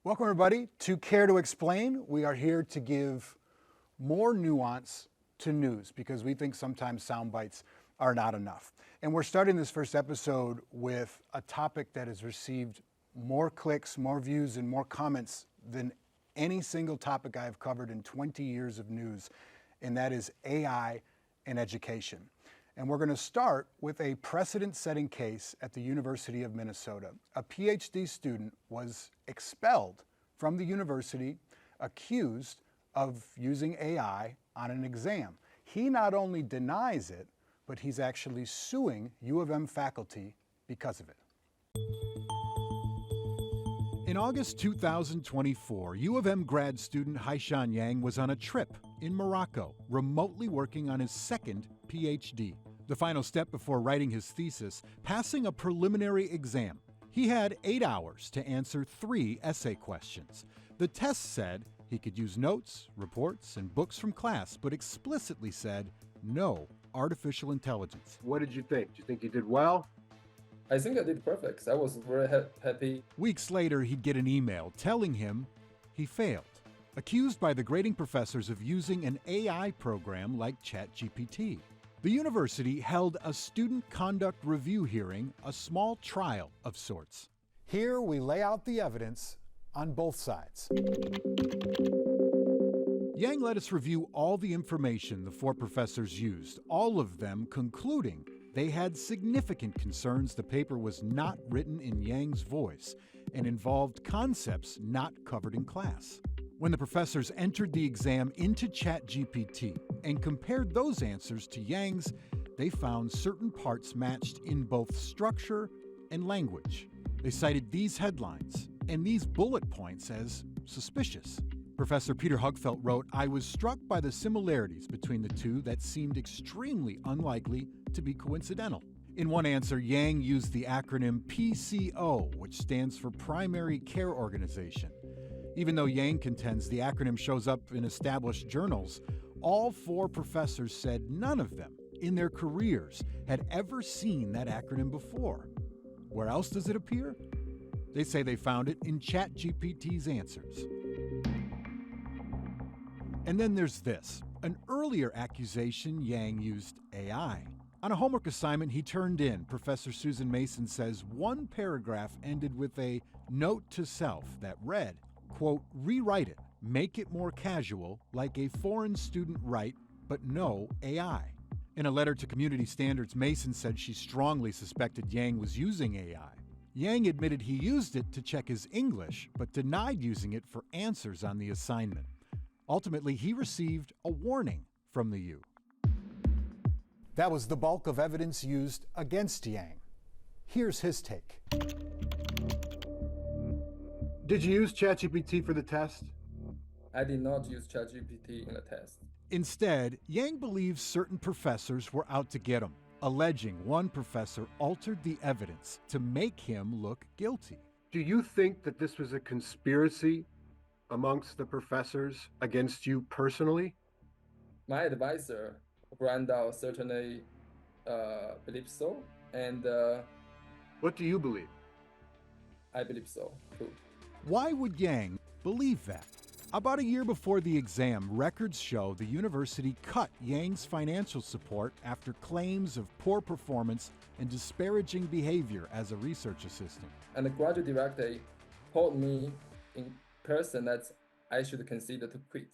Welcome, everybody, to Care to Explain. We are here to give more nuance to news because we think sometimes sound bites are not enough. And we're starting this first episode with a topic that has received more clicks, more views, and more comments than any single topic I have covered in 20 years of news, and that is AI and education. And we're going to start with a precedent-setting case at the University of Minnesota. A PhD student was expelled from the university, accused of using AI on an exam. He not only denies it, but he's actually suing U of M faculty because of it. In August 2024, U of M grad student Haishan Yang was on a trip in Morocco, remotely working on his second PhD. The final step before writing his thesis, passing a preliminary exam. He had 8 hours to answer 3 essay questions. The test said he could use notes, reports, and books from class, but explicitly said no artificial intelligence. What did you think? Do you think you did well? I think I did perfect. I was very happy. Weeks later, he'd get an email telling him he failed, accused by the grading professors of using an AI program like ChatGPT. The university held a student conduct review hearing, a small trial of sorts. Here we lay out the evidence on both sides. Yang let us review all the information the 4 professors used, all of them concluding they had significant concerns the paper was not written in Yang's voice and involved concepts not covered in class. When the professors entered the exam into ChatGPT and compared those answers to Yang's, they found certain parts matched in both structure and language. They cited these headlines and these bullet points as suspicious. Professor Peter Hugfeld wrote, "I was struck by the similarities between the two that seemed extremely unlikely to be coincidental." In one answer, Yang used the acronym PCO, which stands for Primary Care Organization. Even though Yang contends the acronym shows up in established journals, all 4 professors said none of them in their careers had ever seen that acronym before. Where else does it appear? They say they found it in ChatGPT's answers. And then there's this, an earlier accusation Yang used AI. On a homework assignment he turned in, Professor Susan Mason says one paragraph ended with a note to self that read, quote, "Rewrite it, make it more casual, like a foreign student write, but no AI." In a letter to Community Standards, Mason said she strongly suspected Yang was using AI. Yang admitted he used it to check his English, but denied using it for answers on the assignment. Ultimately, he received a warning from the U. That was the bulk of evidence used against Yang. Here's his take. Did you use ChatGPT for the test? I did not use ChatGPT in the test. Instead, Yang believes certain professors were out to get him, alleging one professor altered the evidence to make him look guilty. Do you think that this was a conspiracy amongst the professors against you personally? My advisor, Brandao, certainly believes so, and What do you believe? I believe so too. Why would Yang believe that? About a year before the exam, records show the university cut Yang's financial support after claims of poor performance and disparaging behavior as a research assistant. And the graduate director told me in person that I should consider to quit.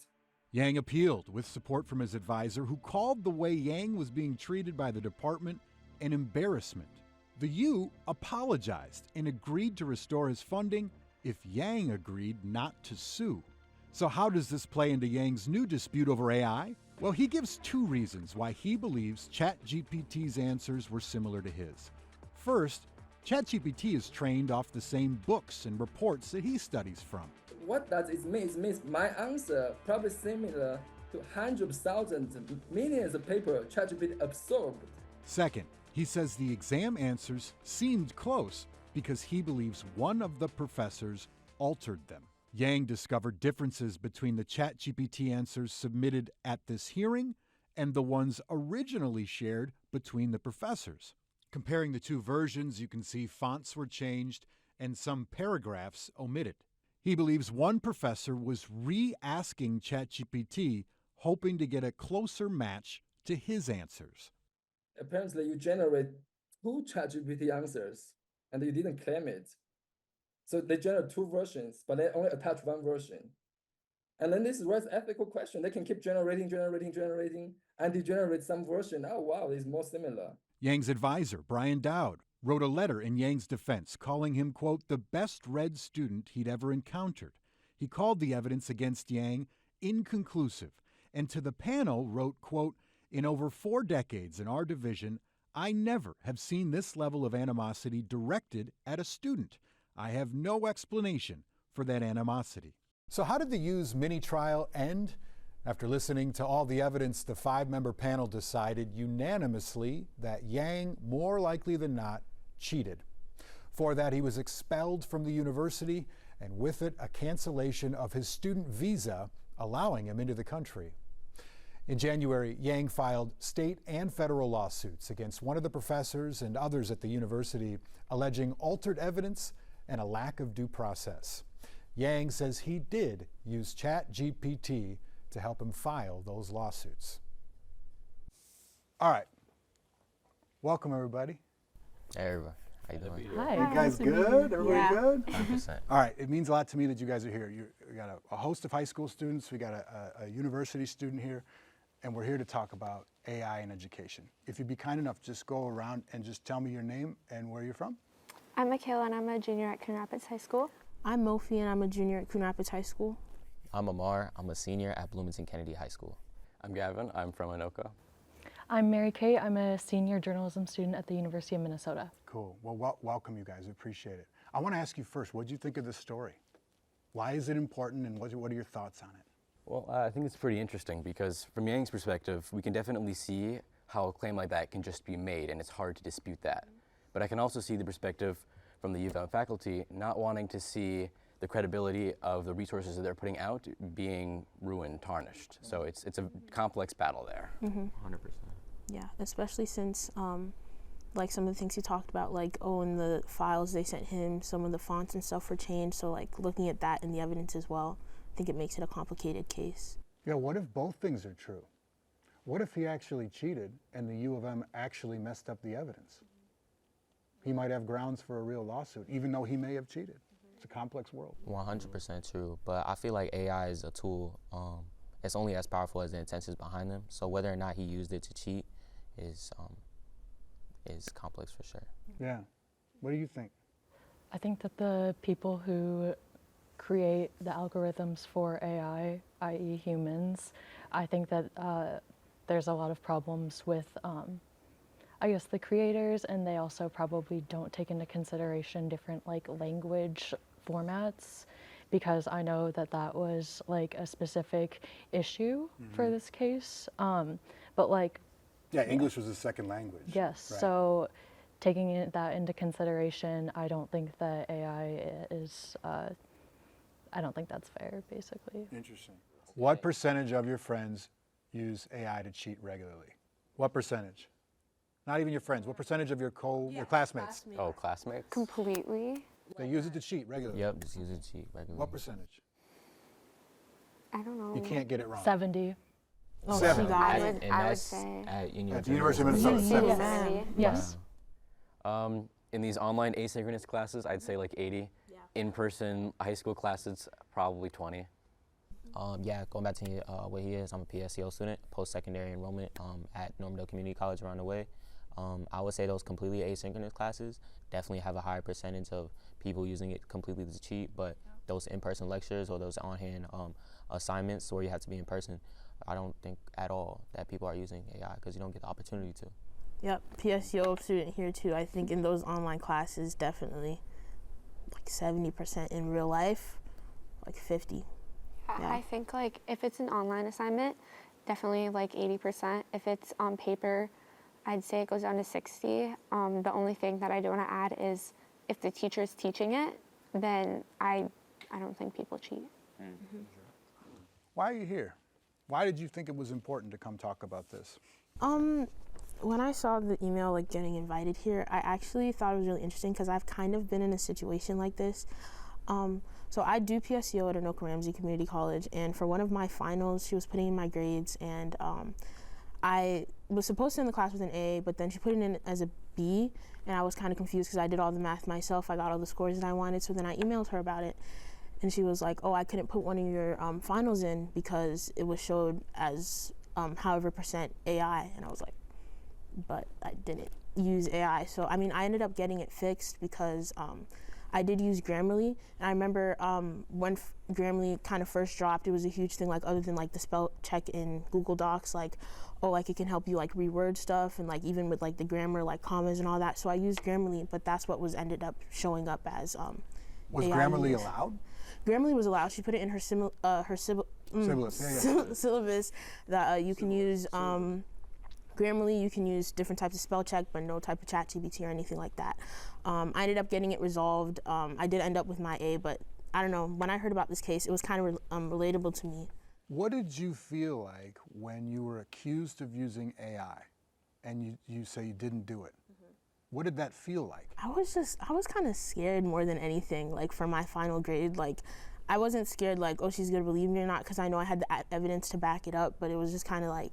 Yang appealed with support from his advisor, who called the way Yang was being treated by the department an embarrassment. The U apologized and agreed to restore his funding if Yang agreed not to sue. So how does this play into Yang's new dispute over AI? Well, he gives 2 reasons why he believes ChatGPT's answers were similar to his. First, ChatGPT is trained off the same books and reports that he studies from. What does it mean? It means my answer probably similar to hundreds of thousands, millions of paper ChatGPT absorbed. Second, he says the exam answers seemed close because he believes one of the professors altered them. Yang discovered differences between the ChatGPT answers submitted at this hearing and the ones originally shared between the professors. Comparing the 2 versions, you can see fonts were changed and some paragraphs omitted. He believes one professor was re-asking ChatGPT, hoping to get a closer match to his answers. Apparently, you generate 2 ChatGPT answers, and you didn't claim it. So they generate 2 versions, but they only attach 1 version. And then this raises ethical question. They can keep generating, and they generate some version. Oh, wow, it's more similar. Yang's advisor, Brian Dowd, wrote a letter in Yang's defense, calling him, quote, the best read student he'd ever encountered. He called the evidence against Yang inconclusive, and to the panel wrote, quote, in over 4 decades in our division, I never have seen this level of animosity directed at a student. I have no explanation for that animosity. So how did the U's mini trial end? After listening to all the evidence, the 5-member panel decided unanimously that Yang, more likely than not, cheated. For that, he was expelled from the university, and with it, a cancellation of his student visa, allowing him into the country. In January, Yang filed state and federal lawsuits against one of the professors and others at the university, alleging altered evidence and a lack of due process. Yang says he did use ChatGPT to help him file those lawsuits. All right. Welcome, everybody. Hey, everybody. How you doing? Hi. You guys good? Everybody good? 100%. All right. It means a lot to me that you guys are here. We got a host of high school students. We got a university student here. And we're here to talk about AI in education. If you'd be kind enough, just go around and just tell me your name and where you're from. I'm Michaela, and I'm a junior at Coon Rapids High School. I'm Mofi, and I'm a junior at Coon Rapids High School. I'm Amar. I'm a senior at Bloomington Kennedy High School. I'm Gavin. I'm from Anoka. I'm Mary Kay. I'm a senior journalism student at the University of Minnesota. Cool. Well, welcome, you guys. We appreciate it. I want to ask you first, what did you think of this story? Why is it important, and what are your thoughts on it? Well, I think it's pretty interesting because from Yang's perspective, we can definitely see how a claim like that can just be made, and it's hard to dispute that. But I can also see the perspective from the U of M faculty not wanting to see the credibility of the resources that they're putting out being ruined, tarnished. So it's a complex battle there. 100%. Yeah, especially since like some of the things he talked about, like, in the files they sent him, some of the fonts and stuff were changed. So like looking at that and the evidence as well, I think it makes it a complicated case. Yeah, what if both things are true? What if he actually cheated and the U of M actually messed up the evidence? He might have grounds for a real lawsuit, even though he may have cheated. It's a complex world. 100% true. But I feel like AI is a tool. It's only as powerful as the intentions behind them. So whether or not he used it to cheat is complex for sure. Yeah. What do you think? I think that the people who create the algorithms for AI, i.e. humans, I think that there's a lot of problems with, I guess, the creators, and they also probably don't take into consideration different like language formats, because I know that that was like a specific issue for this case. But like, Yeah, English was a second language. yes, Right. so taking that into consideration, I don't think that AI is, I don't think that's fair, basically. Interesting. What percentage of your friends use AI to cheat regularly? What percentage? Not even your friends. What percentage of your classmates? Oh, classmates? Completely. They use it to cheat regularly. Yep, just use it to cheat regularly. What percentage? I don't know. You can't get it wrong. 70. Oh, Seven. she got it. And I would that's say. at At the University of Minnesota, 7. Yes. In these online asynchronous classes, I'd say like 80. In-person high school classes, probably 20. Yeah, going back to what he is, I'm a PSEO student, post-secondary enrollment at Normandale Community College around the way. I would say those completely asynchronous classes definitely have a higher percentage of people using it completely to cheat, but those in-person lectures or those on-hand assignments where you have to be in person, I don't think at all that people are using AI because you don't get the opportunity to. Yep, PSEO student here too. I think in those online classes, definitely like 70% in real life, like 50. Yeah. I think like if it's an online assignment, definitely like 80%. If it's on paper, I'd say it goes down to 60. The only thing that I do want to add is if the teacher's teaching it, then I don't think people cheat. Why are you here? Why did you think it was important to come talk about this? When I saw the email like getting invited here, I actually thought it was really interesting because I've kind of been in a situation like this. So I do PSEO at Anoka Ramsey Community College, and for one of my finals, she was putting in my grades, and I was supposed to end the class with an A, but then she put it in as a B, and I was kind of confused because I did all the math myself. I got all the scores that I wanted, so then I emailed her about it, and she was like, oh, I couldn't put one of your finals in because it was showed as however % AI, and I was like, but I didn't use AI. So I mean, I ended up getting it fixed because I did use Grammarly, and I remember when Grammarly kind of first dropped, it was a huge thing, like other than like the spell check in Google Docs, like, oh, like it can help you like reword stuff, and like even with like the grammar, like commas and all that. So I used Grammarly, but that's what was ended up showing up as Was AI Grammarly use. allowed? Grammarly was allowed. She put it in her syllabus that you can use Grammarly, you can use different types of spell check, but no type of ChatGPT or anything like that. I ended up getting it resolved. I did end up with my A, but I don't know, when I heard about this case, it was kind of relatable to me. What did you feel like when you were accused of using AI and you say you didn't do it? What did that feel like? I was kind of scared more than anything, like for my final grade. Like, I wasn't scared like, oh, she's gonna believe me or not, because I know I had the evidence to back it up, but it was just kind of like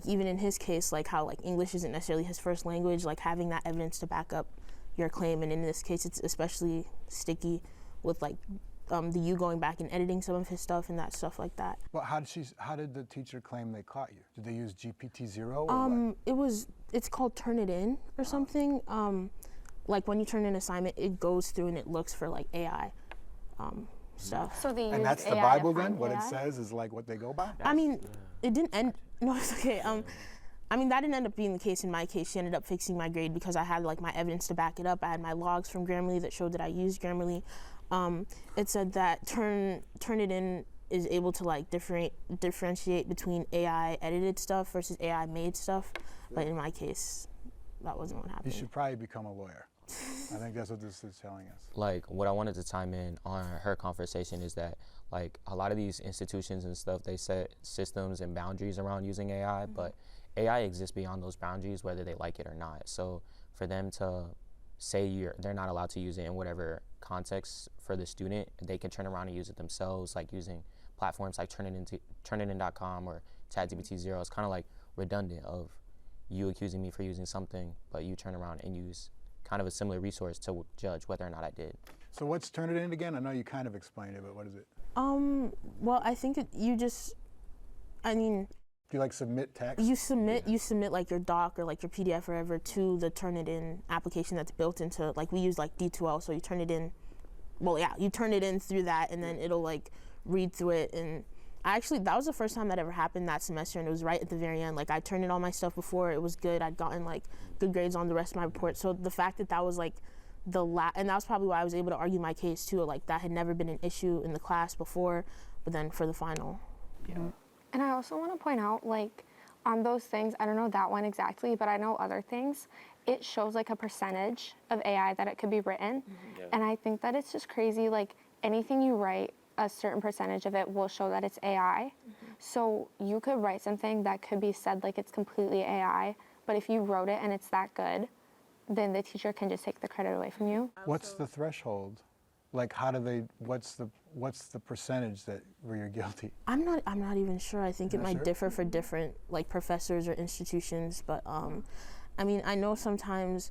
even in his case, like how like English isn't necessarily his first language, like having that evidence to back up your claim, and in this case it's especially sticky with like the you going back and editing some of his stuff and that stuff like that. Well, how did the teacher claim they caught you? Did they use GPT-0 or what? It's called Turnitin or something. Like when you turn in an assignment, it goes through and it looks for like AI stuff. So they And use that's the AI Bible to then? find What AI? it says is like what they go by? I mean, it didn't end. No, it's okay. I mean, that didn't end up being the case in my case. She ended up fixing my grade because I had like my evidence to back it up. I had my logs from Grammarly that showed that I used Grammarly. It said that Turnitin is able to like differentiate between AI edited stuff versus AI made stuff. But in my case, that wasn't what happened. You should probably become a lawyer. I think that's what this is telling us. Like, what I wanted to chime in on her conversation is that, like, a lot of these institutions and stuff, they set systems and boundaries around using AI, but AI exists beyond those boundaries, whether they like it or not. So for them to say they're not allowed to use it in whatever context for the student, they can turn around and use it themselves, like using platforms like Turnitin.com or ChatGPT-0. It's kind of like redundant of you accusing me for using something, but you turn around and use kind of a similar resource to judge whether or not I did. So what's Turnitin again? I know you kind of explained it, but what is it? Well, I think Do you like submit text? you submit like your doc or like your PDF or whatever to the Turnitin application that's built into, like, we use like D2L, so you turn it in, you turn it in through that, and then it'll like read through it. And that was the first time that ever happened that semester, and it was right at the very end. Like, I turned in all my stuff before, it was good, I'd gotten like good grades on the rest of my report. So the fact that was like and that was probably why I was able to argue my case too, like that had never been an issue in the class before, but then for the final. Yeah. And I also want to point out, like, on those things, I don't know that one exactly, but I know other things, it shows like a percentage of AI that it could be written. And I think that it's just crazy, like anything you write, a certain percentage of it will show that it's AI. So you could write something that could be said like it's completely AI, but if you wrote it and it's that good, then the teacher can just take the credit away from you. What's the threshold? Like, what's the percentage where you're guilty? I'm not even sure. I think it might differ for different like professors or institutions, but I mean, I know sometimes,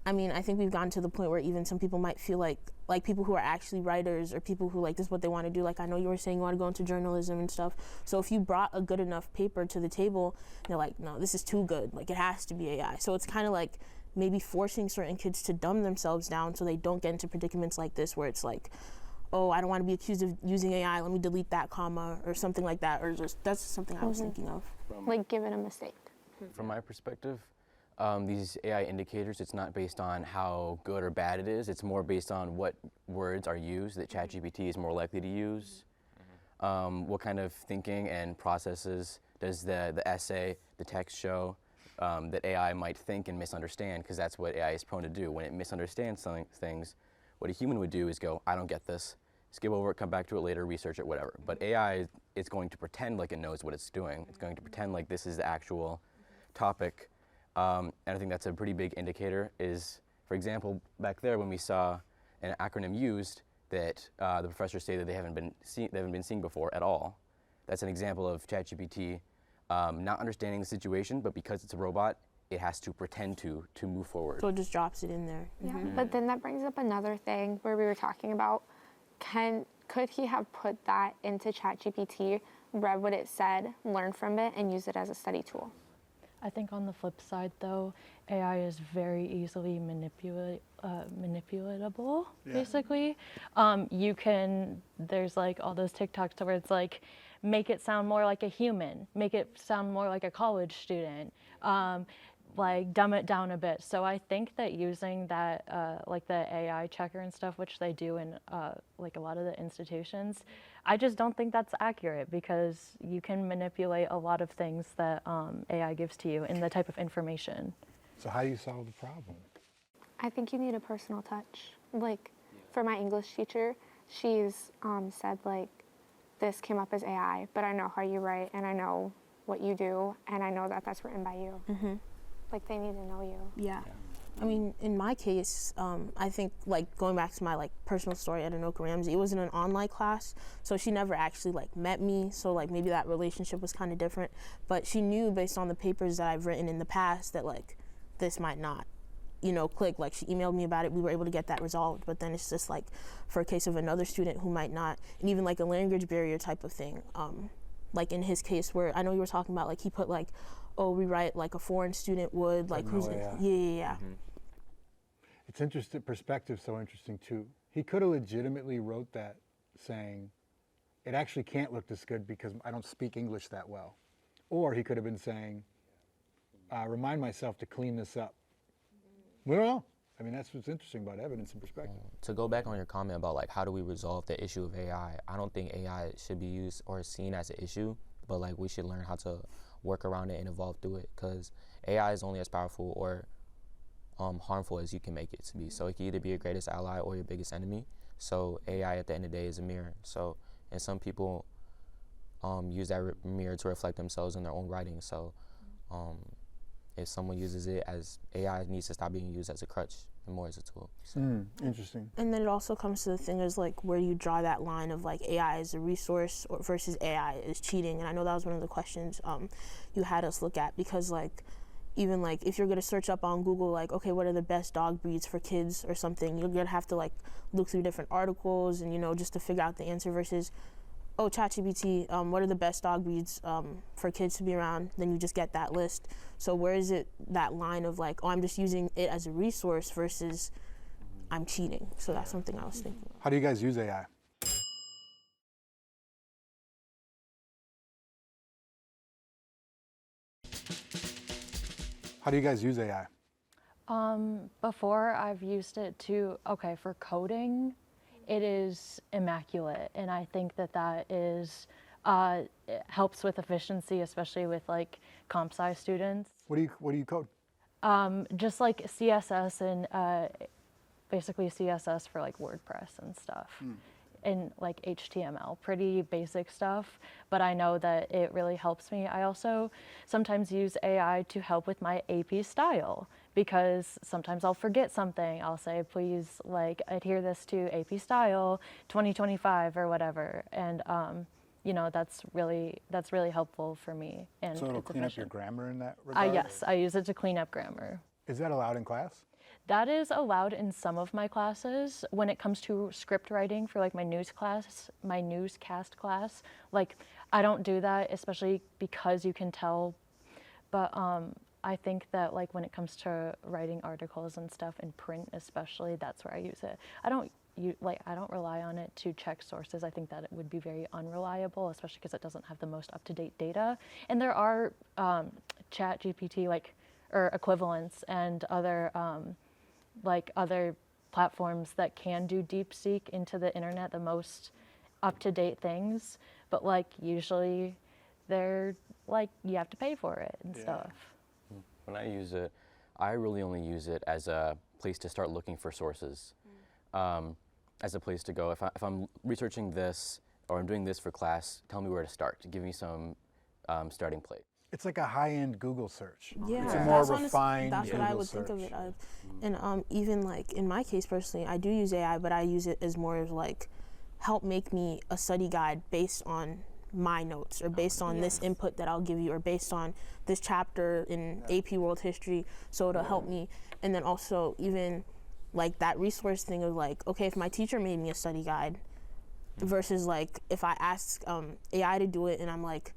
I think we've gotten to the point where even some people might feel like people who are actually writers or people who like this is what they want to do. Like, I know you were saying you want to go into journalism and stuff. So if you brought a good enough paper to the table, they're like, no, this is too good. Like, it has to be AI. So it's kind of like maybe forcing certain kids to dumb themselves down so they don't get into predicaments like this where it's like, oh, I don't want to be accused of using AI, let me delete that comma or something like that, or just that's just something I was thinking of. Like, give it a mistake. From my perspective, these AI indicators, it's not based on how good or bad it is, it's more based on what words are used that ChatGPT is more likely to use. What kind of thinking and processes does the essay, the text show that AI might think and misunderstand, because that's what AI is prone to do. When it misunderstands things, what a human would do is go, I don't get this, skip over it, come back to it later, research it, whatever. But AI is going to pretend like it knows what it's doing. It's going to pretend like this is the actual topic. And I think that's a pretty big indicator is, for example, back there when we saw an acronym used, that the professors say that they haven't been seeing before at all. That's an example of ChatGPT not understanding the situation, but because it's a robot, it has to pretend to move forward. So it just drops it in there. Yeah, but then that brings up another thing where we were talking about, could he have put that into ChatGPT, read what it said, learn from it, and use it as a study tool? I think on the flip side, though, AI is very easily manipulatable, basically. There's like all those TikToks where it's like, make it sound more like a human, make it sound more like a college student, like dumb it down a bit. So I think that using that, like the AI checker and stuff, which they do in like a lot of the institutions, I just don't think that's accurate because you can manipulate a lot of things that AI gives to you in the type of information. So how do you solve the problem? I think you need a personal touch. Like for my English teacher, she's said like, this came up as AI, but I know how you write and I know what you do and I know that that's written by you. Mm-hmm. Like they need to know you. Yeah. I mean, in my case, I think like going back to my like personal story at Anoka Ramsey, it was in an online class, so she never actually like met me. So like maybe that relationship was kind of different, but she knew based on the papers that I've written in the past that like this might not, click. Like she emailed me about it. We were able to get that resolved. But then it's just like for a case of another student who might not, and even like a language barrier type of thing. Like in his case where I know you were talking about like he put like, oh, rewrite like a foreign student would, like who's yeah. Mm-hmm. It's interesting, perspective so interesting too. He could have legitimately wrote that saying, it actually can't look this good because I don't speak English that well. Or he could have been saying, remind myself to clean this up. Well, I mean, that's what's interesting about evidence and perspective. To go back on your comment about like how do we resolve the issue of AI, I don't think AI should be used or seen as an issue, but like we should learn how to work around it and evolve through it, because AI is only as powerful or harmful as you can make it to be. So it can either be your greatest ally or your biggest enemy. So AI at the end of the day is a mirror. So, and some people use that mirror to reflect themselves in their own writing. So if someone uses it as, AI needs to stop being used as a crutch and more as a tool. So. Interesting. And then it also comes to the thing is like where you draw that line of like AI as a resource or versus AI is cheating. And I know that was one of the questions you had us look at, because like even like if you're gonna search up on Google like, okay, what are the best dog breeds for kids or something, you're gonna have to like look through different articles and just to figure out the answer versus, oh, ChatGPT, what are the best dog breeds for kids to be around? Then you just get that list. So where is it that line of like, oh, I'm just using it as a resource versus I'm cheating? So that's something I was thinking. How do you guys use AI? How do you guys use AI? Before I've used it for coding, it is immaculate, and I think that is it helps with efficiency, especially with like comp sci students. What do you code? Just like CSS and basically CSS for like WordPress and stuff. And like HTML, pretty basic stuff, but I know that it really helps me. I also sometimes use AI to help with my AP style, because sometimes I'll forget something. I'll say, please like adhere this to AP style 2025 or whatever. And that's really helpful for me. And so it'll it's clean efficient. up your grammar in that regard? Yes, I use it to clean up grammar. Is that allowed in class? That is allowed in some of my classes. When it comes to script writing for like my newscast class, like I don't do that, especially because you can tell. But I think that like when it comes to writing articles and stuff in print, especially, that's where I use it. I don't rely on it to check sources. I think that it would be very unreliable, especially because it doesn't have the most up-to-date data. And there are ChatGPT or equivalents and other other platforms that can do DeepSeek into the internet, the most up-to-date things, but like usually they're like you have to pay for it and stuff. When I use it, I really only use it as a place to start looking for sources, as a place to go. If I'm researching this or I'm doing this for class, tell me where to start, to give me some starting place. It's like a high-end Google search. Yeah, It's a more that's refined that's what I Google would think of search. it as. And even like in my case personally, I do use AI, but I use it as more of like help make me a study guide based on my notes or based on this input that I'll give you or based on this chapter in AP World History. So it'll help me. And then also even like that resource thing of like, okay, if my teacher made me a study guide versus like if I ask AI to do it and I'm like,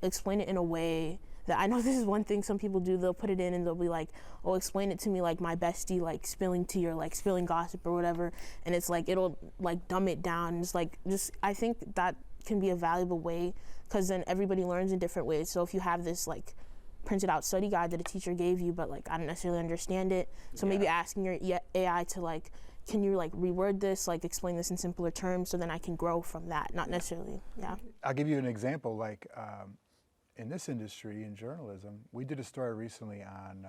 explain it in a way that I know this is one thing some people do. They'll put it in and they'll be like, oh, explain it to me like my bestie, like spilling tea or like spilling gossip or whatever. And it's like, it'll like dumb it down. It's like, just, I think that can be a valuable way because then everybody learns in different ways. So if you have this like printed out study guide that a teacher gave you, but like I don't necessarily understand it. So maybe asking your AI to like, can you like reword this, like explain this in simpler terms so then I can grow from that, not necessarily, I'll give you an example. Like in this industry, in journalism, we did a story recently on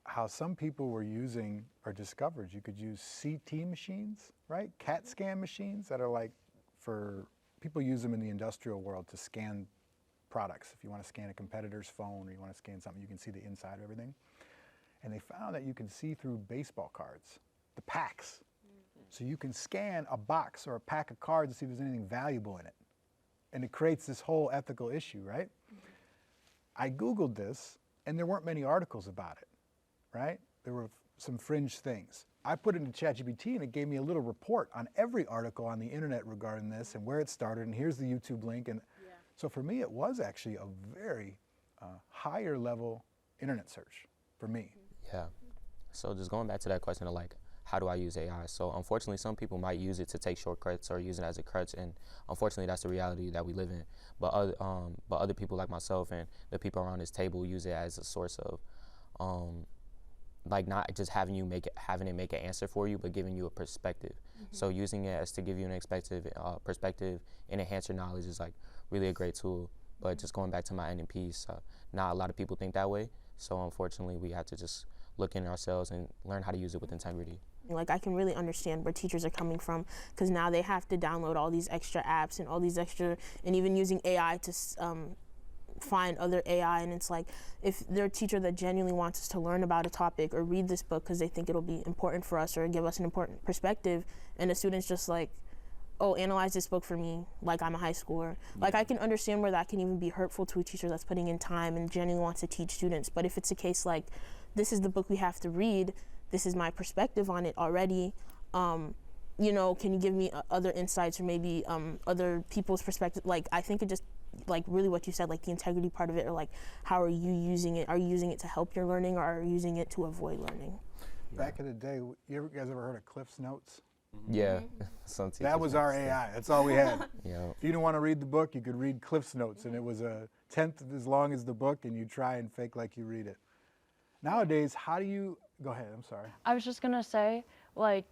how some people were using or discovered you could use CT machines, right? CAT scan machines that are like for people use them in the industrial world to scan products. If you want to scan a competitor's phone or you want to scan something, you can see the inside of everything. And they found that you can see through baseball cards, the packs. So you can scan a box or a pack of cards to see if there's anything valuable in it. And it creates this whole ethical issue, right? I Googled this, and there weren't many articles about it, right? There were some fringe things. I put it into ChatGPT, and it gave me a little report on every article on the internet regarding this and where it started, and here's the YouTube link. And so for me, it was actually a very higher level internet search for me. Yeah. So just going back to that question of like, how do I use AI? So unfortunately, some people might use it to take shortcuts or use it as a crutch, and unfortunately, that's the reality that we live in. But other people like myself and the people around this table use it as a source of, like not just having it make an answer for you, but giving you a perspective. So using it as to give you an perspective and enhance your knowledge is like really a great tool. But just going back to my ending piece, not a lot of people think that way. So unfortunately, we have to just look in ourselves and learn how to use it with integrity. Like I can really understand where teachers are coming from because now they have to download all these extra apps and all these extra, and even using AI to find other AI. And it's like if they're a teacher that genuinely wants us to learn about a topic or read this book because they think it'll be important for us or give us an important perspective, and the student's just like, oh, analyze this book for me like I'm a high schooler. Like I can understand where that can even be hurtful to a teacher that's putting in time and genuinely wants to teach students. But if it's a case like, this is the book we have to read, this is my perspective on it already, you know, can you give me other insights or maybe other people's perspective? Like I think it just, like really what you said, like the integrity part of it, or like how are you using it? Are you using it to help your learning, or are you using it to avoid learning? Back in the day, you guys ever heard of Cliff's Notes? Yeah. That was our AI. That's all we had. Yeah. If you didn't want to read the book, you could read Cliff's Notes, and it was a tenth as long as the book, and you try and fake like you read it. Nowadays, how do you, go ahead, I'm sorry. I was just gonna say, like,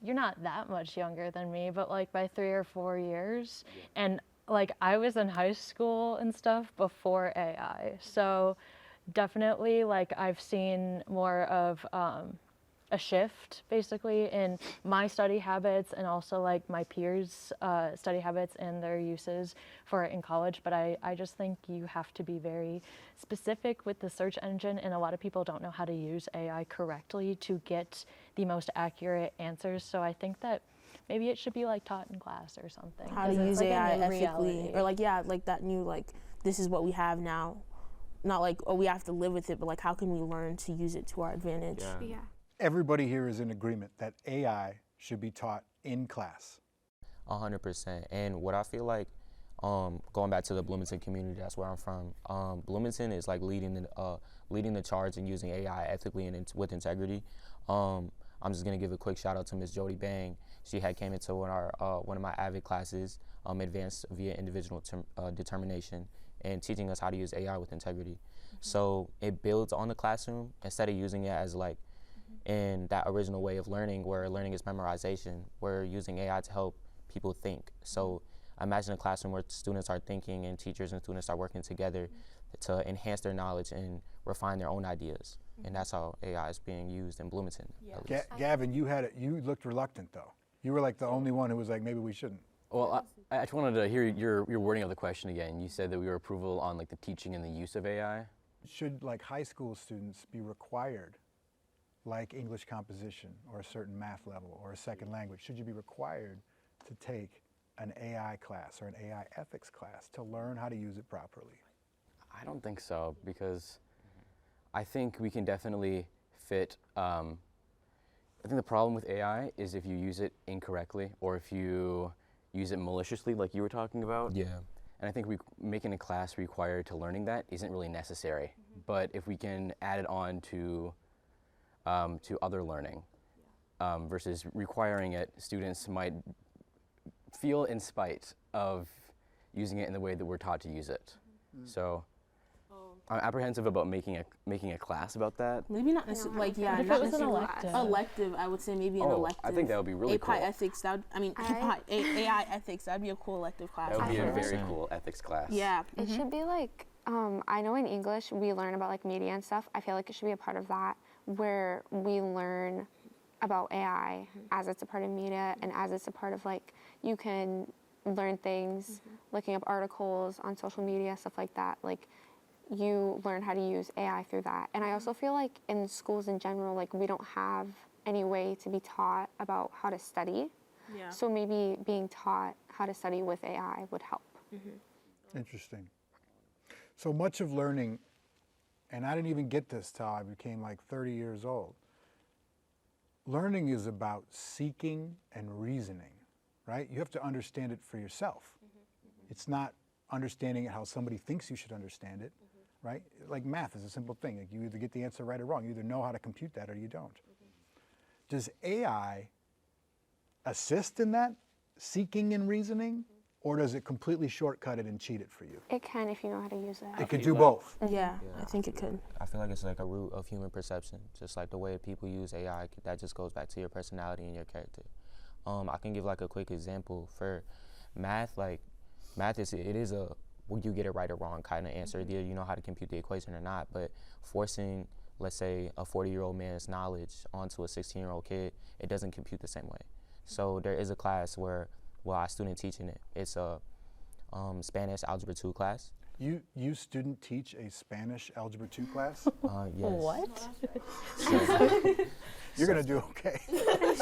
you're not that much younger than me, but like by 3 or 4 years, and like I was in high school and stuff before AI, so definitely like I've seen more of a shift basically in my study habits and also like my peers' study habits and their uses for it in college. But I just think you have to be very specific with the search engine, and a lot of people don't know how to use AI correctly to get the most accurate answers. So I think that maybe it should be like taught in class or something. How to use AI ethically, or like like that new like this is what we have now, not like oh we have to live with it, but like how can we learn to use it to our advantage? Yeah. Everybody here is in agreement that AI should be taught in class. 100%. And what I feel like, going back to the Bloomington community, that's where I'm from. Bloomington is like leading the charge in using AI ethically and with integrity. I'm just gonna give a quick shout out to Miss Jody Bang. She had came into one of my AVID classes, advanced via individual determination, and teaching us how to use AI with integrity. So it builds on the classroom instead of using it as like in that original way of learning where learning is memorization. We're using AI to help people think. So imagine a classroom where students are thinking and teachers and students are working together to enhance their knowledge and refine their own ideas. And that's how AI is being used in Bloomington. Gavin, you looked reluctant though. You were like the only one who was like, maybe we shouldn't. Well, I just wanted to hear your wording of the question again. You said that we were approval on like the teaching and the use of AI. Should like high school students be required, like English composition or a certain math level or a second language, should you be required to take an AI class or an AI ethics class to learn how to use it properly? I don't think so, because I think we can definitely fit. I think the problem with AI is if you use it incorrectly or if you use it maliciously, like you were talking about. Yeah. And I think making a class required to learning that isn't really necessary. But if we can add it on to other learning versus requiring it, students might feel in spite of using it in the way that we're taught to use it. So I'm apprehensive about making a class about that. Maybe not necessarily, like, yeah, If not it was an necessarily elective. elective, I would say maybe an elective. I think that would be really cool. ethics, AI ethics, that'd be a cool elective class. That would be a Absolutely. very cool ethics class. Yeah. It should be like, I know in English we learn about like media and stuff. I feel like it should be a part of that where we learn about AI as it's a part of media and as it's a part of like, you can learn things, looking up articles on social media, stuff like that. Like, you learn how to use AI through that. And I also feel like in schools in general, like we don't have any way to be taught about how to study. Yeah. So maybe being taught how to study with AI would help. Interesting. So much of learning, and I didn't even get this till I became like 30 years old, learning is about seeking and reasoning, right? You have to understand it for yourself. It's not understanding it how somebody thinks you should understand it, right? Like math is a simple thing. Like you either get the answer right or wrong. You either know how to compute that or you don't. Does AI assist in that seeking and reasoning, or does it completely shortcut it and cheat it for you? It can if you know how to use it. It could do both. Yeah, I think it could. I feel like it's like a root of human perception, just like the way people use AI. That just goes back to your personality and your character. I can give like a quick example for math. Like math is will you get it right or wrong kind of answer. Either you know how to compute the equation or not. But forcing, let's say, a 40-year-old man's knowledge onto a 16-year-old kid, it doesn't compute the same way. So there is a class where, well, our student teaching it. It's a Spanish Algebra 2 class. You student teach a Spanish Algebra 2 class? Yes. What? You're gonna do okay.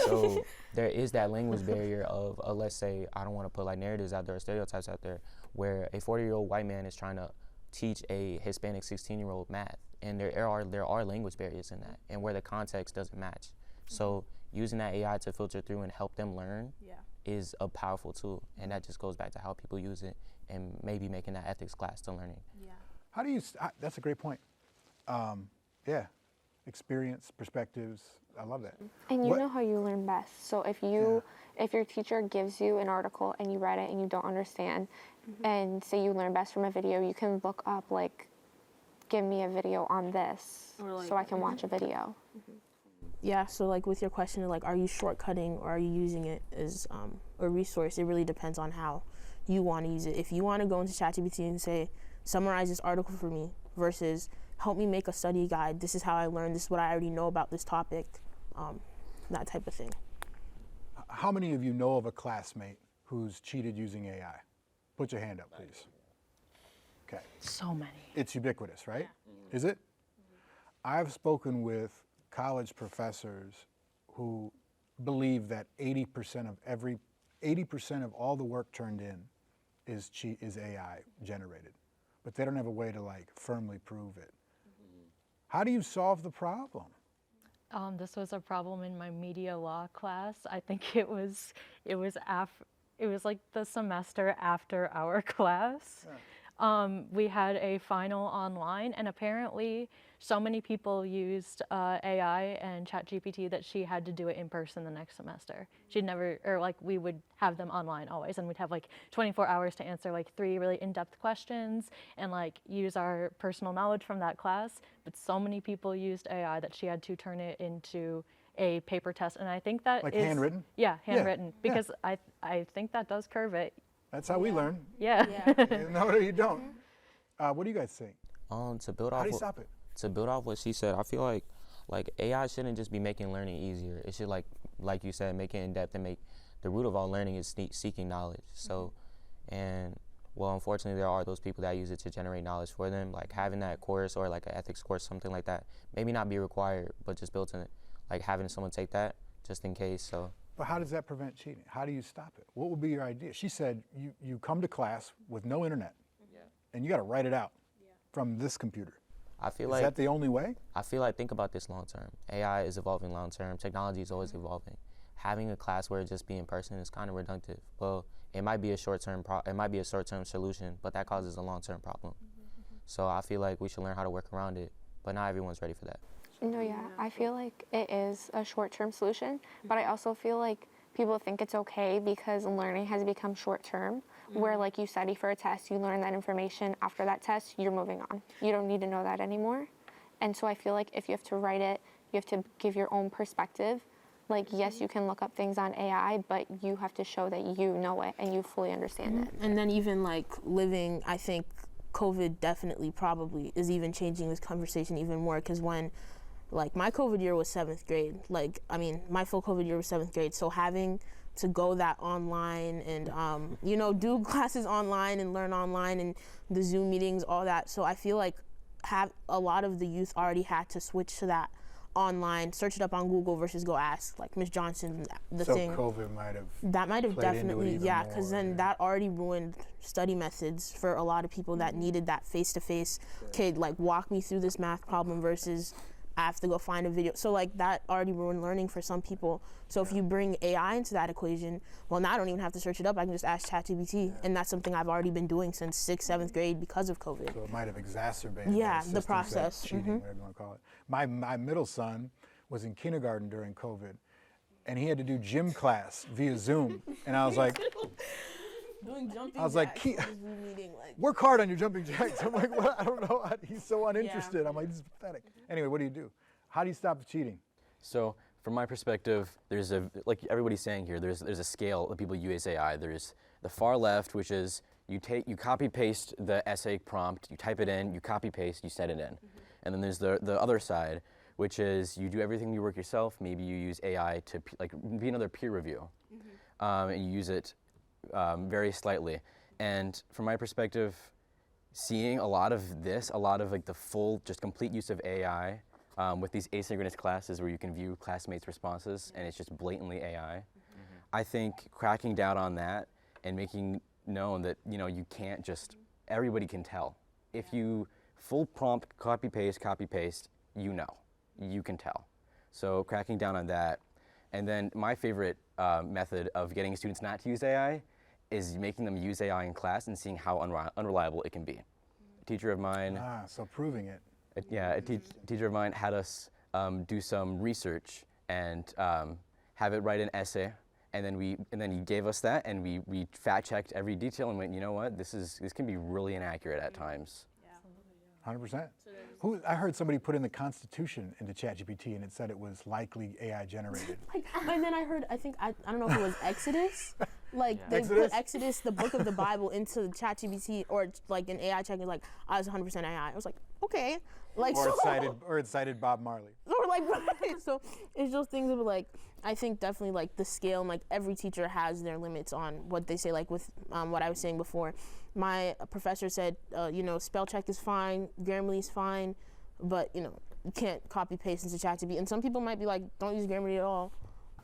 So there is that language barrier of, let's say, I don't want to put like narratives out there or stereotypes out there, where a 40-year-old white man is trying to teach a Hispanic 16-year-old math, and there are language barriers in that, and where the context doesn't match. So using that AI to filter through and help them learn is a powerful tool, and that just goes back to how people use it, and maybe making that ethics class to learning. How do you? That's a great point. Yeah, experience, perspectives. I love that. And you What- know how you learn best. So if your teacher gives you an article and you read it and you don't understand, and say you learn best from a video, you can look up like, give me a video on this, Or, like, so I can watch a video. Yeah, so like with your question, like, are you shortcutting or are you using it as a resource? It really depends on how you want to use it. If you want to go into ChatGPT and say, summarize this article for me, versus help me make a study guide, this is how I learned, this is what I already know about this topic, that type of thing. How many of you know of a classmate who's cheated using AI? Put your hand up, please. Okay. So many. It's ubiquitous, right? Is it? I've spoken with college professors who believe that 80% of all the work turned in is AI generated, but they don't have a way to like firmly prove it. How do you solve the problem? This was a problem in my media law class. I think it was like the semester after our class. We had a final online, and apparently so many people used AI and ChatGPT that she had to do it in person the next semester. She'd never, or like we would have them online always, and we'd have like 24 hours to answer like 3 really in-depth questions and like use our personal knowledge from that class. But so many people used AI that she had to turn it into a paper test, and I think that Like is handwritten? Yeah, handwritten, because I think that does curve it. That's how we learn. Yeah. You know it or you don't. What do you guys think? To build How off do you stop it? to build off what she said, I feel like AI shouldn't just be making learning easier. It should like you said, make it in depth and make the root of all learning is seeking knowledge. So, and well, unfortunately, there are those people that use it to generate knowledge for them. Like having that course or like an ethics course, something like that, maybe not be required, but just built in it. Like having someone take that just in case. So. But how does that prevent cheating? How do you stop it? What would be your idea? She said you come to class with no internet, and you got to write it out from this computer. I feel Is like that the only way? I feel like think about this long term. AI is evolving long term. Technology is always evolving. Having a class where it just be in person is kind of redundant. Well, it might be a short-term solution, but that causes a long-term problem. So I feel like we should learn how to work around it, but not everyone's ready for that. No, yeah, I feel like it is a short-term solution, but I also feel like people think it's okay because learning has become short-term, where like you study for a test, you learn that information, after that test, you're moving on. You don't need to know that anymore. And so I feel like if you have to write it, you have to give your own perspective. Like, yes, you can look up things on AI, but you have to show that you know it and you fully understand it. And then even like living, I think COVID definitely probably is even changing this conversation even more, because when like my COVID year was 7th grade, like, I mean, my full COVID year was 7th grade. So having to go that online and, you know, do classes online and learn online and the Zoom meetings, all that. So I feel like a lot of the youth already had to switch to that online, search it up on Google versus go ask like Miss Johnson the so thing. COVID might have. That might have definitely, yeah, because then yeah. that already ruined study methods for a lot of people that needed that face-to-face. Kid, like walk me through this math problem versus I have to go find a video. So like that already ruined learning for some people. So if you bring AI into that equation, well, now I don't even have to search it up. I can just ask ChatGPT, and that's something I've already been doing since 6th, 7th grade because of COVID. So it might have exacerbated the process. Cheating, whatever you want to call it. My middle son was in kindergarten during COVID, and he had to do gym class via Zoom, and I was like, Doing jumping I was like, jacks, work hard on your jumping jacks. I'm like, what? I don't know. He's so uninterested. I'm like, this is pathetic. Anyway, what do? How do you stop the cheating? So from my perspective, there's like everybody's saying here, there's a scale that people use AI. There's the far left, which is you copy paste the essay prompt, you type it in, you copy paste, you set it in. And then there's the other side, which is you do everything you work yourself. Maybe you use AI to like be another peer review, and you use it very slightly. And from my perspective, seeing a lot of like the full, just complete use of AI with these asynchronous classes where you can view classmates' responses and it's just blatantly AI. I think cracking down on that and making known that, you know, you can't just, everybody can tell. If you full prompt, copy paste, you know, you can tell. So cracking down on that. And then my favorite method of getting students not to use AI is making them use AI in class and seeing how unreliable it can be. A teacher of mine, So proving it. a teacher of mine had us do some research and have it write an essay, and then he gave us that, and we fact checked every detail and went, you know what, this can be really inaccurate at times. 100%. I heard somebody put in the Constitution into ChatGPT, and it said it was likely AI generated. And then I heard, I don't know if it was Exodus. Like they Exodus? put Exodus, the book of the Bible, into ChatGPT or like an AI check. Like I was 100% AI. I was like, okay, like Or it cited Bob Marley. or like right. So it's just things that were like, I think definitely like the scale, and like every teacher has their limits on what they say. Like with what I was saying before, my professor said, you know, spell check is fine, Grammarly is fine, but you know, you can't copy paste into ChatGPT. And some people might be like, don't use Grammarly at all.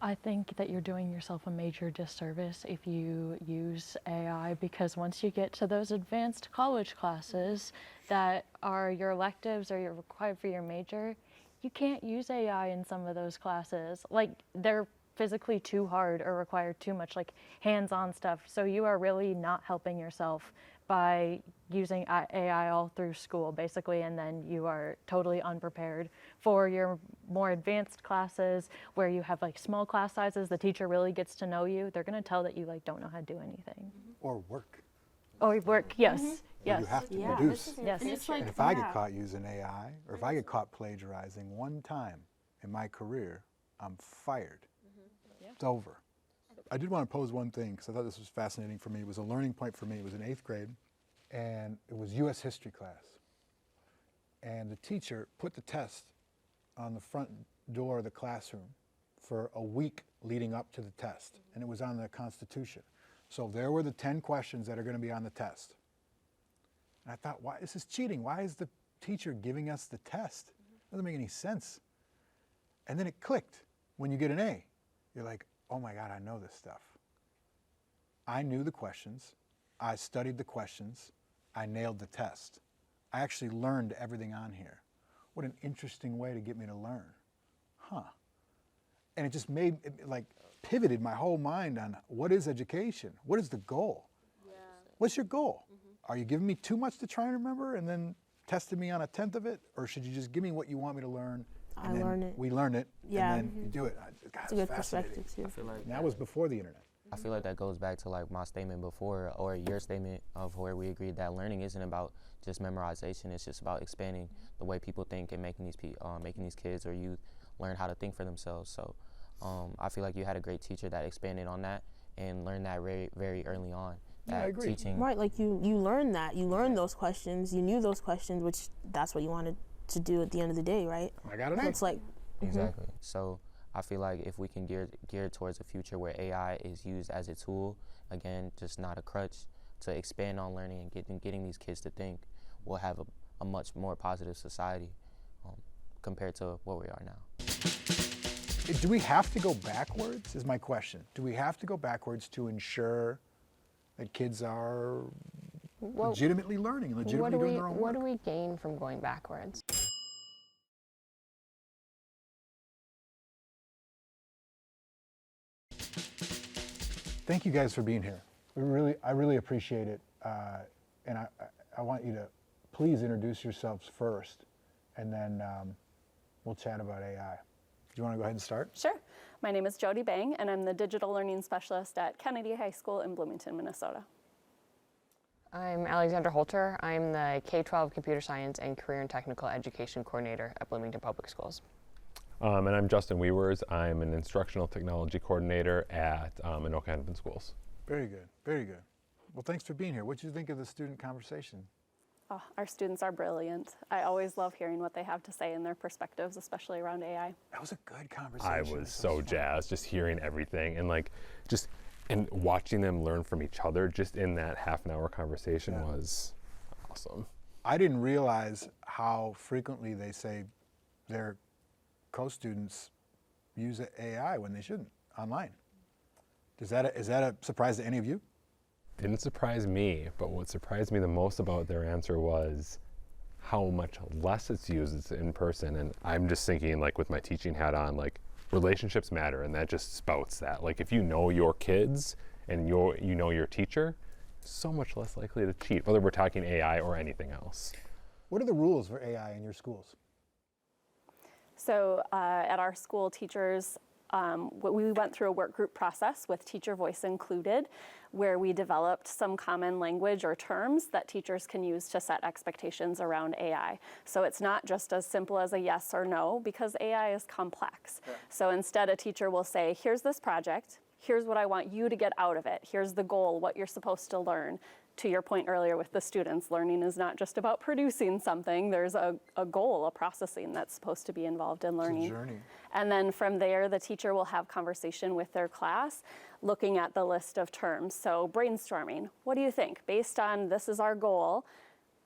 I think that you're doing yourself a major disservice if you use AI, because once you get to those advanced college classes that are your electives or you're required for your major, you can't use AI in some of those classes. Like they're physically too hard or require too much like hands-on stuff. So you are really not helping yourself by using AI all through school, basically, and then you are totally unprepared for your more advanced classes where you have like small class sizes. The teacher really gets to know you. They're gonna tell that you like don't know how to do anything. Or work. Or work, yes, yes. You have to Yeah. produce. Yes. And it's like, And if I get caught using AI, or if I get caught plagiarizing one time in my career, I'm fired. It's over. I did want to pose one thing, because I thought this was fascinating for me. It was a learning point for me. It was in 8th grade, and it was U.S. history class. And the teacher put the test on the front door of the classroom for a week leading up to the test, and it was on the Constitution. So there were the 10 questions that are going to be on the test. And I thought, why, this is cheating. Why is the teacher giving us the test? Doesn't make any sense. And then it clicked. When you get an A, you're like, oh my God, I know this stuff. I knew the questions. I studied the questions. I nailed the test. I actually learned everything on here. What an interesting way to get me to learn. Huh. And it just made, it like, pivoted my whole mind on what is education? What is the goal? Yeah. What's your goal? Are you giving me too much to try and remember and then testing me on a 10th of it? Or should you just give me what you want me to learn? And then learn it. We learn it, Yeah. and then you do it. God, It's a it's good fascinating. perspective too. I feel like And that was before the internet. I feel like that goes back to like my statement before, or your statement of where we agreed that learning isn't about just memorization. It's just about expanding the way people think and making these kids or youth learn how to think for themselves. So I feel like you had a great teacher that expanded on that and learned that very, very early on. Yeah, I agree. Teaching, Right, like you learned that. You learned those questions. You knew those questions, which that's what you wanted to do at the end of the day, right? I got an So A. it's like, exactly. So I feel like if we can gear towards a future where AI is used as a tool, again, just not a crutch, to expand on learning and getting these kids to think, we'll have a much more positive society compared to what we are now. Do we have to go backwards, is my question. Do we have to go backwards to ensure that kids are legitimately learning, legitimately doing their own work? What do we gain from going backwards? Thank you guys for being here. I really appreciate it. And I want you to please introduce yourselves first, and then we'll chat about AI. Do you want to go ahead and start? Sure. My name is Jody Bang, and I'm the Digital Learning Specialist at Kennedy High School in Bloomington, Minnesota. I'm Alexandra Holter. I'm the K-12 Computer Science and Career and Technical Education Coordinator at Bloomington Public Schools. And I'm Justin Weavers. I'm an Instructional Technology Coordinator at Anoka Hennepin Schools. Very good, very good. Well, thanks for being here. What did you think of the student conversation? Oh, our students are brilliant. I always love hearing what they have to say and their perspectives, especially around AI. That was a good conversation. I was so jazzed just hearing everything and watching them learn from each other just in that half an hour conversation was awesome. I didn't realize how frequently they say their co-students use AI when they shouldn't online. Is that a surprise to any of you? Didn't surprise me, but what surprised me the most about their answer was how much less it's used in person. And I'm just thinking, like, with my teaching hat on, like, relationships matter, and that just spouts that. Like, if you know your kids and you know your teacher, so much less likely to cheat, whether we're talking AI or anything else. What are the rules for AI in your schools? So at our school, teachers, we went through a work group process with teacher voice included, where we developed some common language or terms that teachers can use to set expectations around AI. So it's not just as simple as a yes or no, because AI is complex. Yeah. So instead, a teacher will say, here's this project, here's what I want you to get out of it, here's the goal, what you're supposed to learn. To your point earlier with the students, learning is not just about producing something. There's a goal, a processing that's supposed to be involved in learning. It's a journey. And then from there, the teacher will have conversation with their class, looking at the list of terms. So brainstorming, what do you think? Based on this is our goal,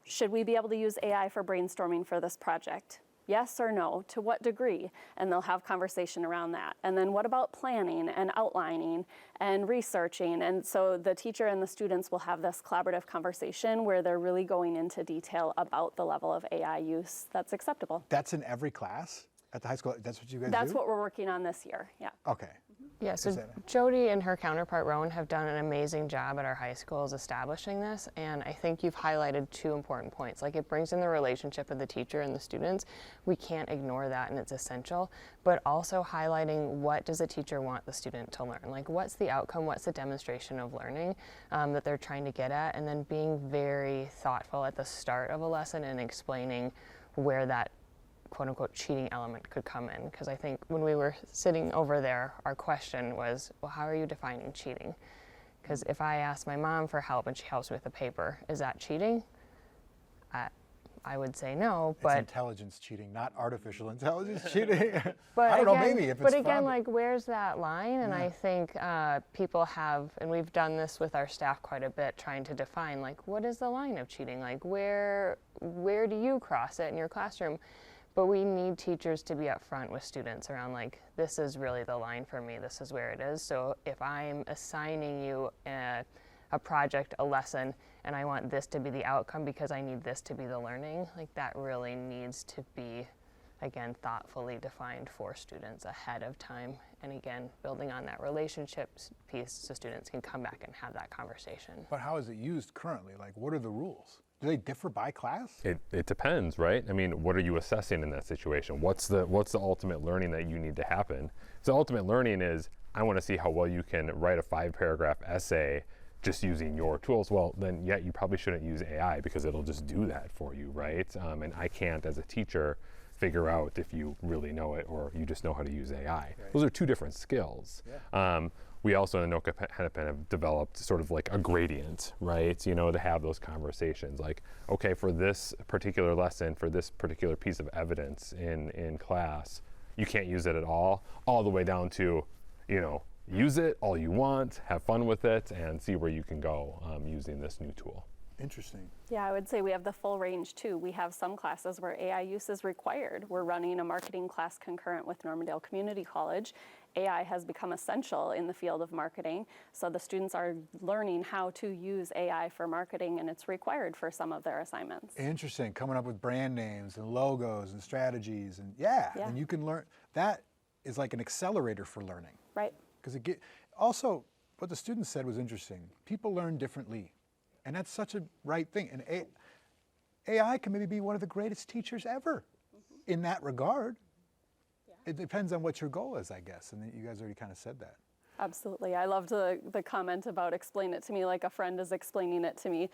should we be able to use AI for brainstorming for this project? Yes or no, to what degree? And they'll have conversation around that. And then what about planning and outlining and researching? And so the teacher and the students will have this collaborative conversation where they're really going into detail about the level of AI use that's acceptable. That's in every class at the high school? That's what you guys do? That's what we're working on this year, yeah. Okay. Yeah, so Jody and her counterpart Rowan have done an amazing job at our high schools establishing this, and I think you've highlighted two important points. Like, it brings in the relationship of the teacher and the students. We can't ignore that, and it's essential, but also highlighting what does a teacher want the student to learn? Like, what's the outcome, what's the demonstration of learning that they're trying to get at, and then being very thoughtful at the start of a lesson and explaining where that quote-unquote cheating element could come in, because I think when we were sitting over there, our question was, well, how are you defining cheating? Because if I ask my mom for help and she helps me with a paper, is that cheating? I would say no, It's but intelligence cheating, not artificial intelligence cheating. but I don't know, again, maybe if it's but again, fun. like where's that line? And I think people have, and we've done this with our staff quite a bit, trying to define like what is the line of cheating? Like where do you cross it in your classroom? But we need teachers to be upfront with students around like, this is really the line for me, this is where it is. So if I'm assigning you a project, a lesson, and I want this to be the outcome because I need this to be the learning, like that really needs to be, again, thoughtfully defined for students ahead of time. And again, building on that relationships piece so students can come back and have that conversation. But how is it used currently? Like, what are the rules? Do they differ by class? It depends, right? I mean, what are you assessing in that situation? What's the ultimate learning that you need to happen? So ultimate learning is, I want to see how well you can write a 5-paragraph essay just using your tools. Well, then you probably shouldn't use AI because it'll just do that for you, right? And I can't, as a teacher, figure out if you really know it or you just know how to use AI. Right. Those are two different skills. Yeah. We also in NOCA Hennepin have developed sort of like a gradient, right? You know, to have those conversations like, okay, for this particular lesson, for this particular piece of evidence in class, you can't use it at all the way down to, you know, use it all you want, have fun with it, and see where you can go using this new tool. Interesting. Yeah, I would say we have the full range too. We have some classes where AI use is required. We're running a marketing class concurrent with Normandale Community College. AI has become essential in the field of marketing. So the students are learning how to use AI for marketing, and it's required for some of their assignments. Interesting. Coming up with brand names and logos and strategies, and and you can learn. That is like an accelerator for learning. Right. Because also, what the students said was interesting. People learn differently. And that's such a right thing. And AI can maybe be one of the greatest teachers ever in that regard. Yeah. It depends on what your goal is, I guess. And you guys already kind of said that. Absolutely. I loved the comment about explain it to me like a friend is explaining it to me.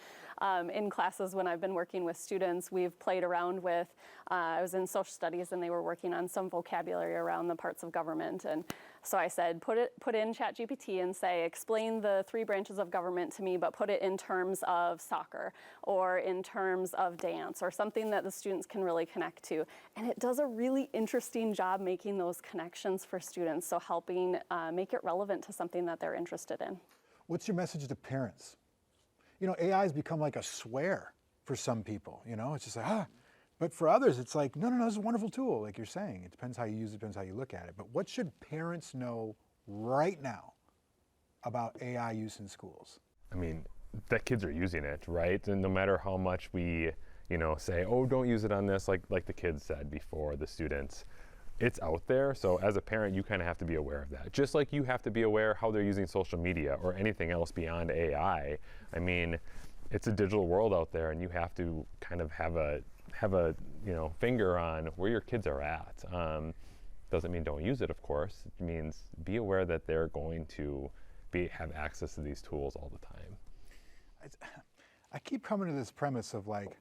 In classes when I've been working with students, we've played around with, I was in social studies and they were working on some vocabulary around the parts of government. And so I said, put in ChatGPT and say, explain the 3 branches of government to me, but put it in terms of soccer or in terms of dance or something that the students can really connect to. And it does a really interesting job making those connections for students. So helping make it relevant to something that they're interested in. What's your message to parents? You know, AI has become like a swear for some people, you know, it's just like, but for others, it's like, no, this is a wonderful tool, like you're saying. It depends how you use it, depends how you look at it. But what should parents know right now about AI use in schools? I mean, that kids are using it, right? And no matter how much we, you know, say, oh, don't use it on this, like the kids said before, the students, it's out there. So as a parent, you kind of have to be aware of that. Just like you have to be aware how they're using social media or anything else beyond AI. I mean, it's a digital world out there, and you have to kind of have a finger on where your kids are at. Doesn't mean don't use it, of course. It means be aware that they're going to have access to these tools all the time. I keep coming to this premise of like,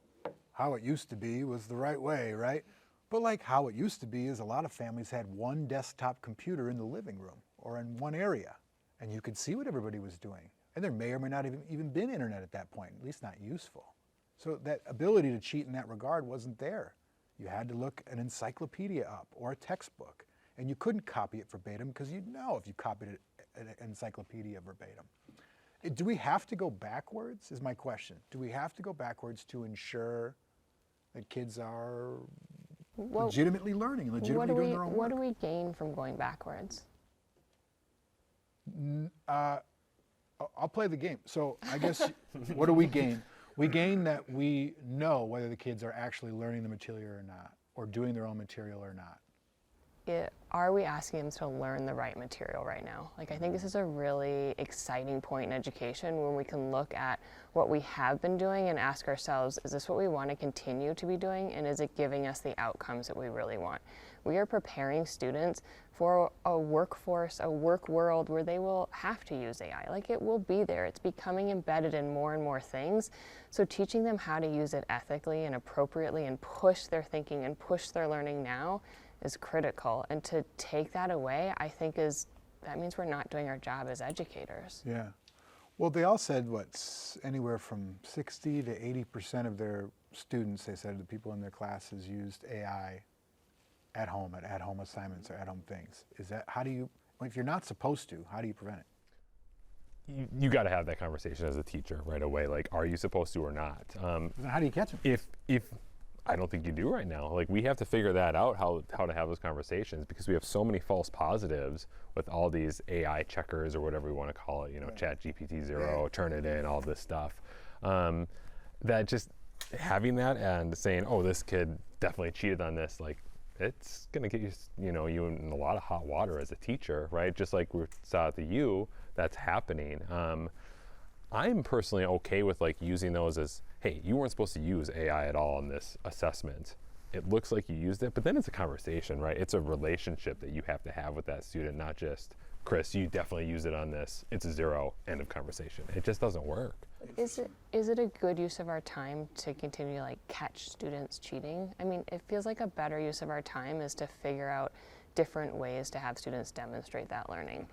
how it used to be was the right way, right? But like how it used to be is a lot of families had one desktop computer in the living room or in one area, and you could see what everybody was doing. And there may or may not even been internet at that point, at least not useful. So that ability to cheat in that regard wasn't there. You had to look an encyclopedia up or a textbook, and you couldn't copy it verbatim because you'd know if you copied an encyclopedia verbatim. Do we have to go backwards is my question. Do we have to go backwards to ensure that kids are legitimately learning, legitimately doing their own work? What do we gain from going backwards? I'll play the game. So I guess, what do we gain? We gain that we know whether the kids are actually learning the material or not, or doing their own material or not. Are we asking them to learn the right material right now? Like, I think this is a really exciting point in education when we can look at what we have been doing and ask ourselves, is this what we want to continue to be doing, and is it giving us the outcomes that we really want? We are preparing students for a workforce, a work world where they will have to use AI. Like, it will be there. It's becoming embedded in more and more things. So teaching them how to use it ethically and appropriately and push their thinking and push their learning now is critical. And to take that away, I think that means we're not doing our job as educators. Yeah. Well, they all said anywhere from 60 to 80% of their students, they said the people in their classes used AI at home assignments or at-home things. Is that, how do you, if you're not supposed to, how do you prevent it? You got to have that conversation as a teacher right away. Like, are you supposed to or not? How do you catch them? If I don't think you do right now. Like, we have to figure that out, how to have those conversations, because we have so many false positives with all these AI checkers or whatever we want to call it, you know, ChatGPT-0, Turnitin, all this stuff. That just having that and saying, oh, this kid definitely cheated on this, like, it's going to get you, you in a lot of hot water as a teacher, right? Just like we saw at the U, that's happening. I'm personally okay with like using those as, hey, you weren't supposed to use AI at all in this assessment. It looks like you used it, but then it's a conversation, right? It's a relationship that you have to have with that student, not just, Chris, you definitely use it on this. It's a 0, end of conversation. It just doesn't work. Is it a good use of our time to continue to like catch students cheating? I mean, it feels like a better use of our time is to figure out different ways to have students demonstrate that learning.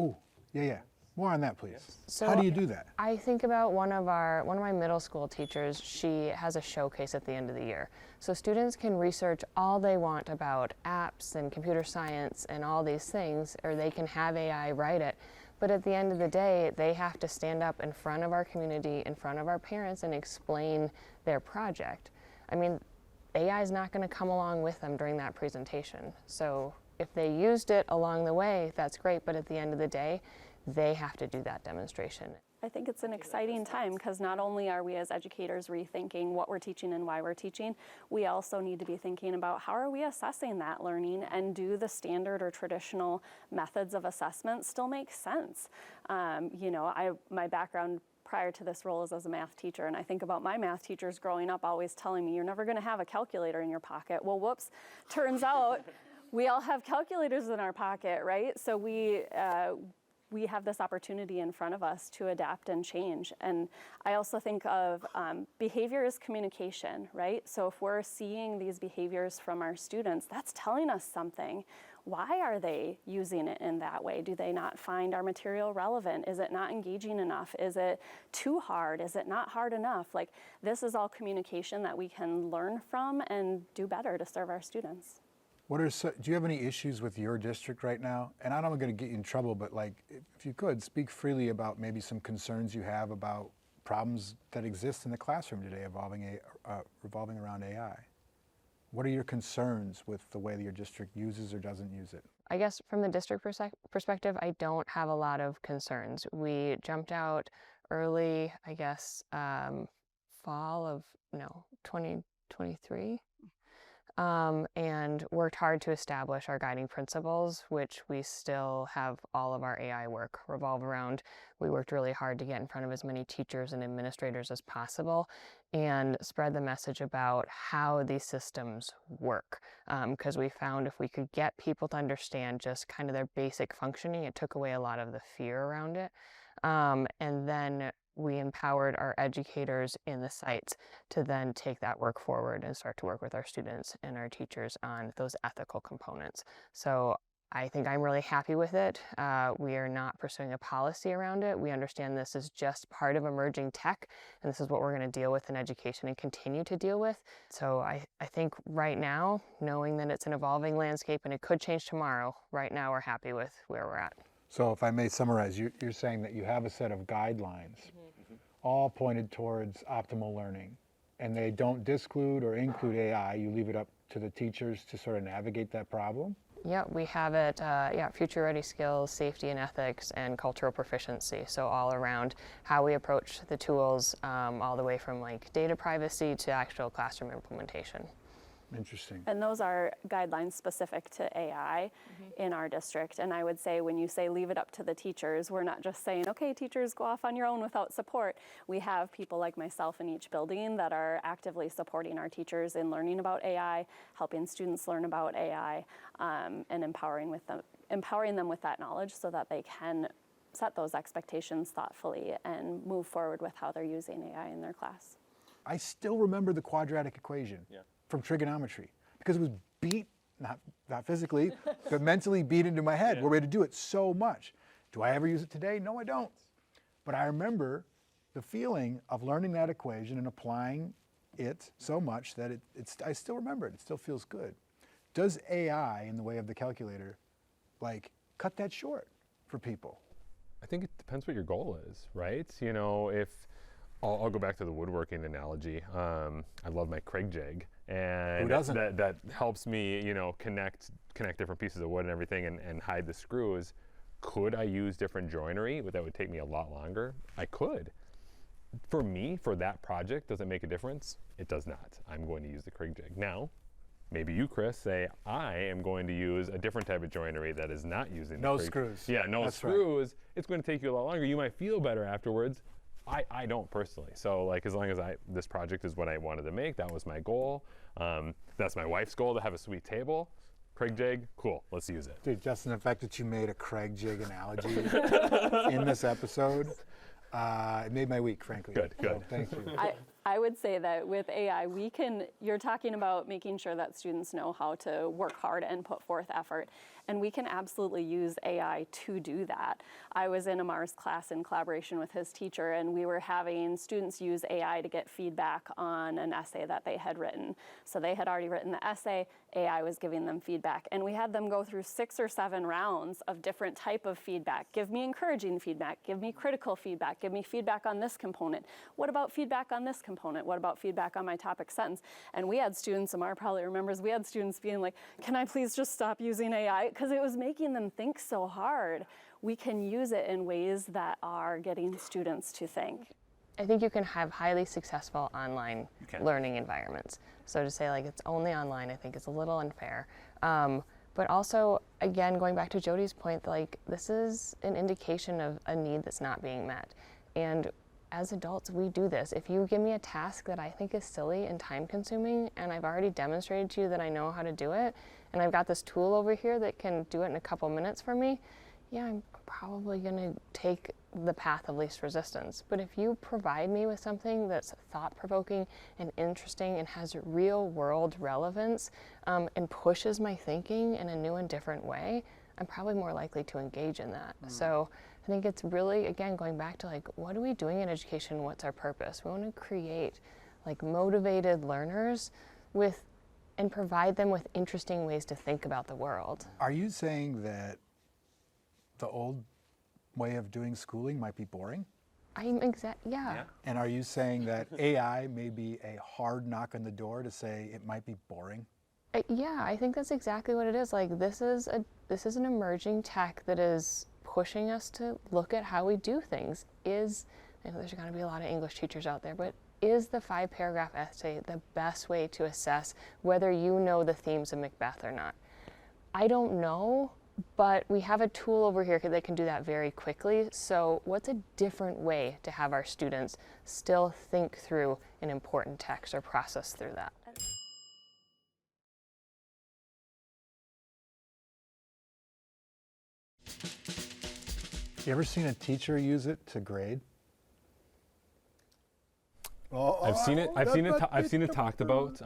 Ooh, yeah. More on that, please. So how do you do that? I think about one of my middle school teachers. She has a showcase at the end of the year. So students can research all they want about apps and computer science and all these things, or they can have AI write it. But at the end of the day, they have to stand up in front of our community, in front of our parents, and explain their project. I mean, AI is not going to come along with them during that presentation. So if they used it along the way, that's great, but at the end of the day, they have to do that demonstration. I think it's an exciting time because not only are we as educators rethinking what we're teaching and why we're teaching, we also need to be thinking about how are we assessing that learning, and do the standard or traditional methods of assessment still make sense? My background prior to this role is as a math teacher, and I think about my math teachers growing up always telling me, you're never going to have a calculator in your pocket. Well, whoops, turns out we all have calculators in our pocket, right? So we have this opportunity in front of us to adapt and change. And I also think of behavior as communication, right? So if we're seeing these behaviors from our students, that's telling us something. Why are they using it in that way? Do they not find our material relevant? Is it not engaging enough? Is it too hard? Is it not hard enough? Like, this is all communication that we can learn from and do better to serve our students. Do you have any issues with your district right now? And I'm not going to get you in trouble, but like, if you could, speak freely about maybe some concerns you have about problems that exist in the classroom today revolving around AI. What are your concerns with the way that your district uses or doesn't use it? I guess from the district perspective, I don't have a lot of concerns. We jumped out early, I guess, fall of 2023. And worked hard to establish our guiding principles, which we still have all of our AI work revolve around. We worked really hard to get in front of as many teachers and administrators as possible and spread the message about how these systems work. Because we found if we could get people to understand just kind of their basic functioning, it took away a lot of the fear around it. And then we empowered our educators in the sites to then take that work forward and start to work with our students and our teachers on those ethical components. So I think I'm really happy with it. We are not pursuing a policy around it. We understand this is just part of emerging tech, and this is what we're going to deal with in education and continue to deal with. So I think right now, knowing that it's an evolving landscape and it could change tomorrow, right now we're happy with where we're at. So if I may summarize, you're saying that you have a set of guidelines, all pointed towards optimal learning, and they don't disclude or include AI. You leave it up to the teachers to sort of navigate that problem? Yeah, we have it, future-ready skills, safety and ethics, and cultural proficiency. So all around how we approach the tools, all the way from like data privacy to actual classroom implementation. Interesting. And those are guidelines specific to AI in our district. And I would say when you say leave it up to the teachers, we're not just saying, okay, teachers, go off on your own without support. We have people like myself in each building that are actively supporting our teachers in learning about AI, helping students learn about AI, and empowering them with that knowledge so that they can set those expectations thoughtfully and move forward with how they're using AI in their class. I still remember the quadratic equation from trigonometry because it was beat, not physically, but mentally beat into my head. Where we had to do it so much. Do I ever use it today? No, I don't. But I remember the feeling of learning that equation and applying it so much that I still remember it. It still feels good. Does AI, in the way of the calculator, like cut that short for people? I think it depends what your goal is, right? You know, if I'll go back to the woodworking analogy. I love my Kreg jig, and who doesn't? that helps me, you know, connect different pieces of wood and everything, and hide the screws. Could I use different joinery? But that would take me a lot longer. I could. For me, for that project, does it make a difference? It does not. I'm going to use the Kreg jig. Now, maybe you, Chris, say, I am going to use a different type of joinery that is not using no the Kreg. screws. Yeah, no That's screws. Right. It's going to take you a lot longer. You might feel better afterwards. I don't personally. So like, as long as this project is what I wanted to make, that was my goal. That's my wife's goal, to have a sweet table. Kreg jig, cool, let's use it. Dude, Justin, the fact that you made a Kreg jig analogy in this episode, it made my week, frankly. Good. So, thank you. I would say that with AI, you're talking about making sure that students know how to work hard and put forth effort. And we can absolutely use AI to do that. I was in Amar's class in collaboration with his teacher, and we were having students use AI to get feedback on an essay that they had written. So they had already written the essay, AI was giving them feedback. And we had them go through 6 or 7 rounds of different type of feedback. Give me encouraging feedback, give me critical feedback, give me feedback on this component. What about feedback on this component? What about feedback on my topic sentence? And we had students, Amar probably remembers, we had students being like, can I please just stop using AI? Because it was making them think so hard. We can use it in ways that are getting students to think. I think you can have highly successful online learning environments. So to say like it's only online, I think is a little unfair. But also, again, going back to Jody's point, like this is an indication of a need that's not being met. And as adults, we do this. If you give me a task that I think is silly and time consuming, and I've already demonstrated to you that I know how to do it, and I've got this tool over here that can do it in a couple minutes for me, yeah, I'm probably gonna take the path of least resistance. But if you provide me with something that's thought-provoking and interesting and has real world relevance and pushes my thinking in a new and different way, I'm probably more likely to engage in that. So I think it's really, again, going back to like, what are we doing in education? What's our purpose? We want to create like motivated learners and provide them with interesting ways to think about the world. Are you saying that the old way of doing schooling might be boring? Yeah. And are you saying that AI may be a hard knock on the door to say it might be boring? Yeah, I think that's exactly what it is. Like this is an emerging tech that is pushing us to look at how we do things. I know there's going to be a lot of English teachers out there, but is the 5-paragraph essay the best way to assess whether you know the themes of Macbeth or not? I don't know, but we have a tool over here that can do that very quickly. So what's a different way to have our students still think through an important text or process through that? You ever seen a teacher use it to grade? I've seen it talked about.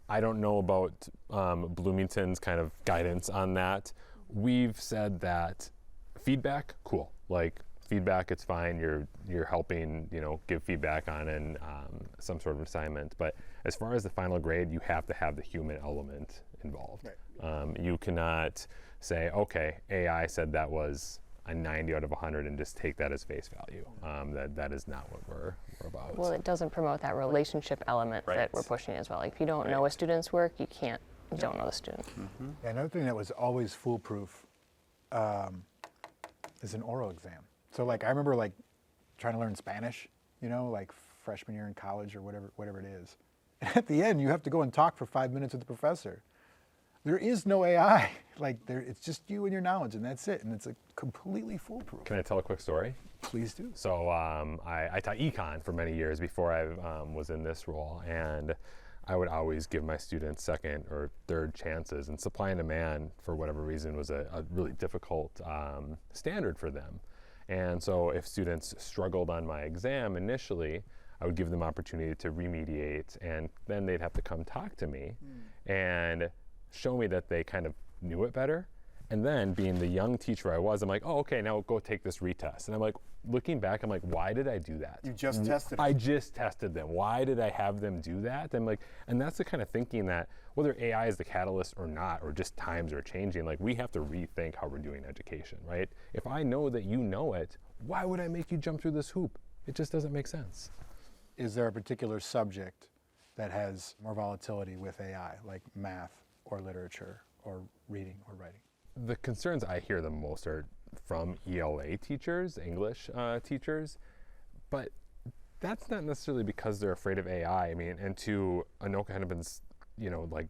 I don't know about Bloomington's kind of guidance on that. We've said that feedback, cool. Like feedback, it's fine. You're helping, give feedback on some sort of assignment. But as far as the final grade, you have to have the human element involved. Right. You cannot say, okay, AI said that was a 90 out of 100 and just take that as face value. That is not what we're about. Well, it doesn't promote that relationship element that we're pushing as well. Like if you don't know a student's work, you don't know the student. Yeah, another thing that was always foolproof is an oral exam. So like I remember like trying to learn Spanish, like freshman year in college or whatever it is. And at the end, you have to go and talk for 5 minutes with the professor. There is no AI. It's just you and your knowledge, and that's it. And it's completely foolproof. Can I tell a quick story? Please do. So I taught econ for many years before I was in this role, and I would always give my students second or third chances. And supply and demand, for whatever reason, was a really difficult standard for them. And so if students struggled on my exam initially, I would give them opportunity to remediate, and then they'd have to come talk to me and show me that they kind of knew it better. And then being the young teacher I was, I'm like, oh, okay, now go take this retest. And I'm like, looking back, I'm like, why did I do that? You just tested I just tested them. Why did I have them do that? I'm like, and that's the kind of thinking that whether AI is the catalyst or not, or just times are changing, like we have to rethink how we're doing education, right? If I know that you know it, why would I make you jump through this hoop? It just doesn't make sense. Is there a particular subject that has more volatility with AI, like math or literature or reading or writing? The concerns I hear the most are from ELA teachers, English teachers, but that's not necessarily because they're afraid of AI. I mean, and to Anoka Hennepin's, like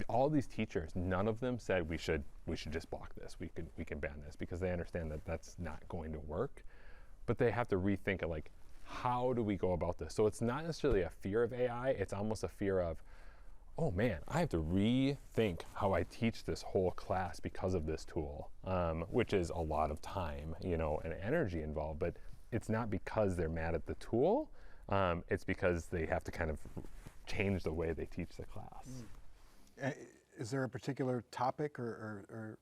all these teachers, none of them said we should just block this. We can ban this, because they understand that that's not going to work. But they have to rethink it, like, how do we go about this? So it's not necessarily a fear of AI. It's almost a fear of, oh man, I have to rethink how I teach this whole class because of this tool, which is a lot of time, and energy involved. But it's not because they're mad at the tool. It's because they have to kind of change the way they teach the class. Is there a particular topic or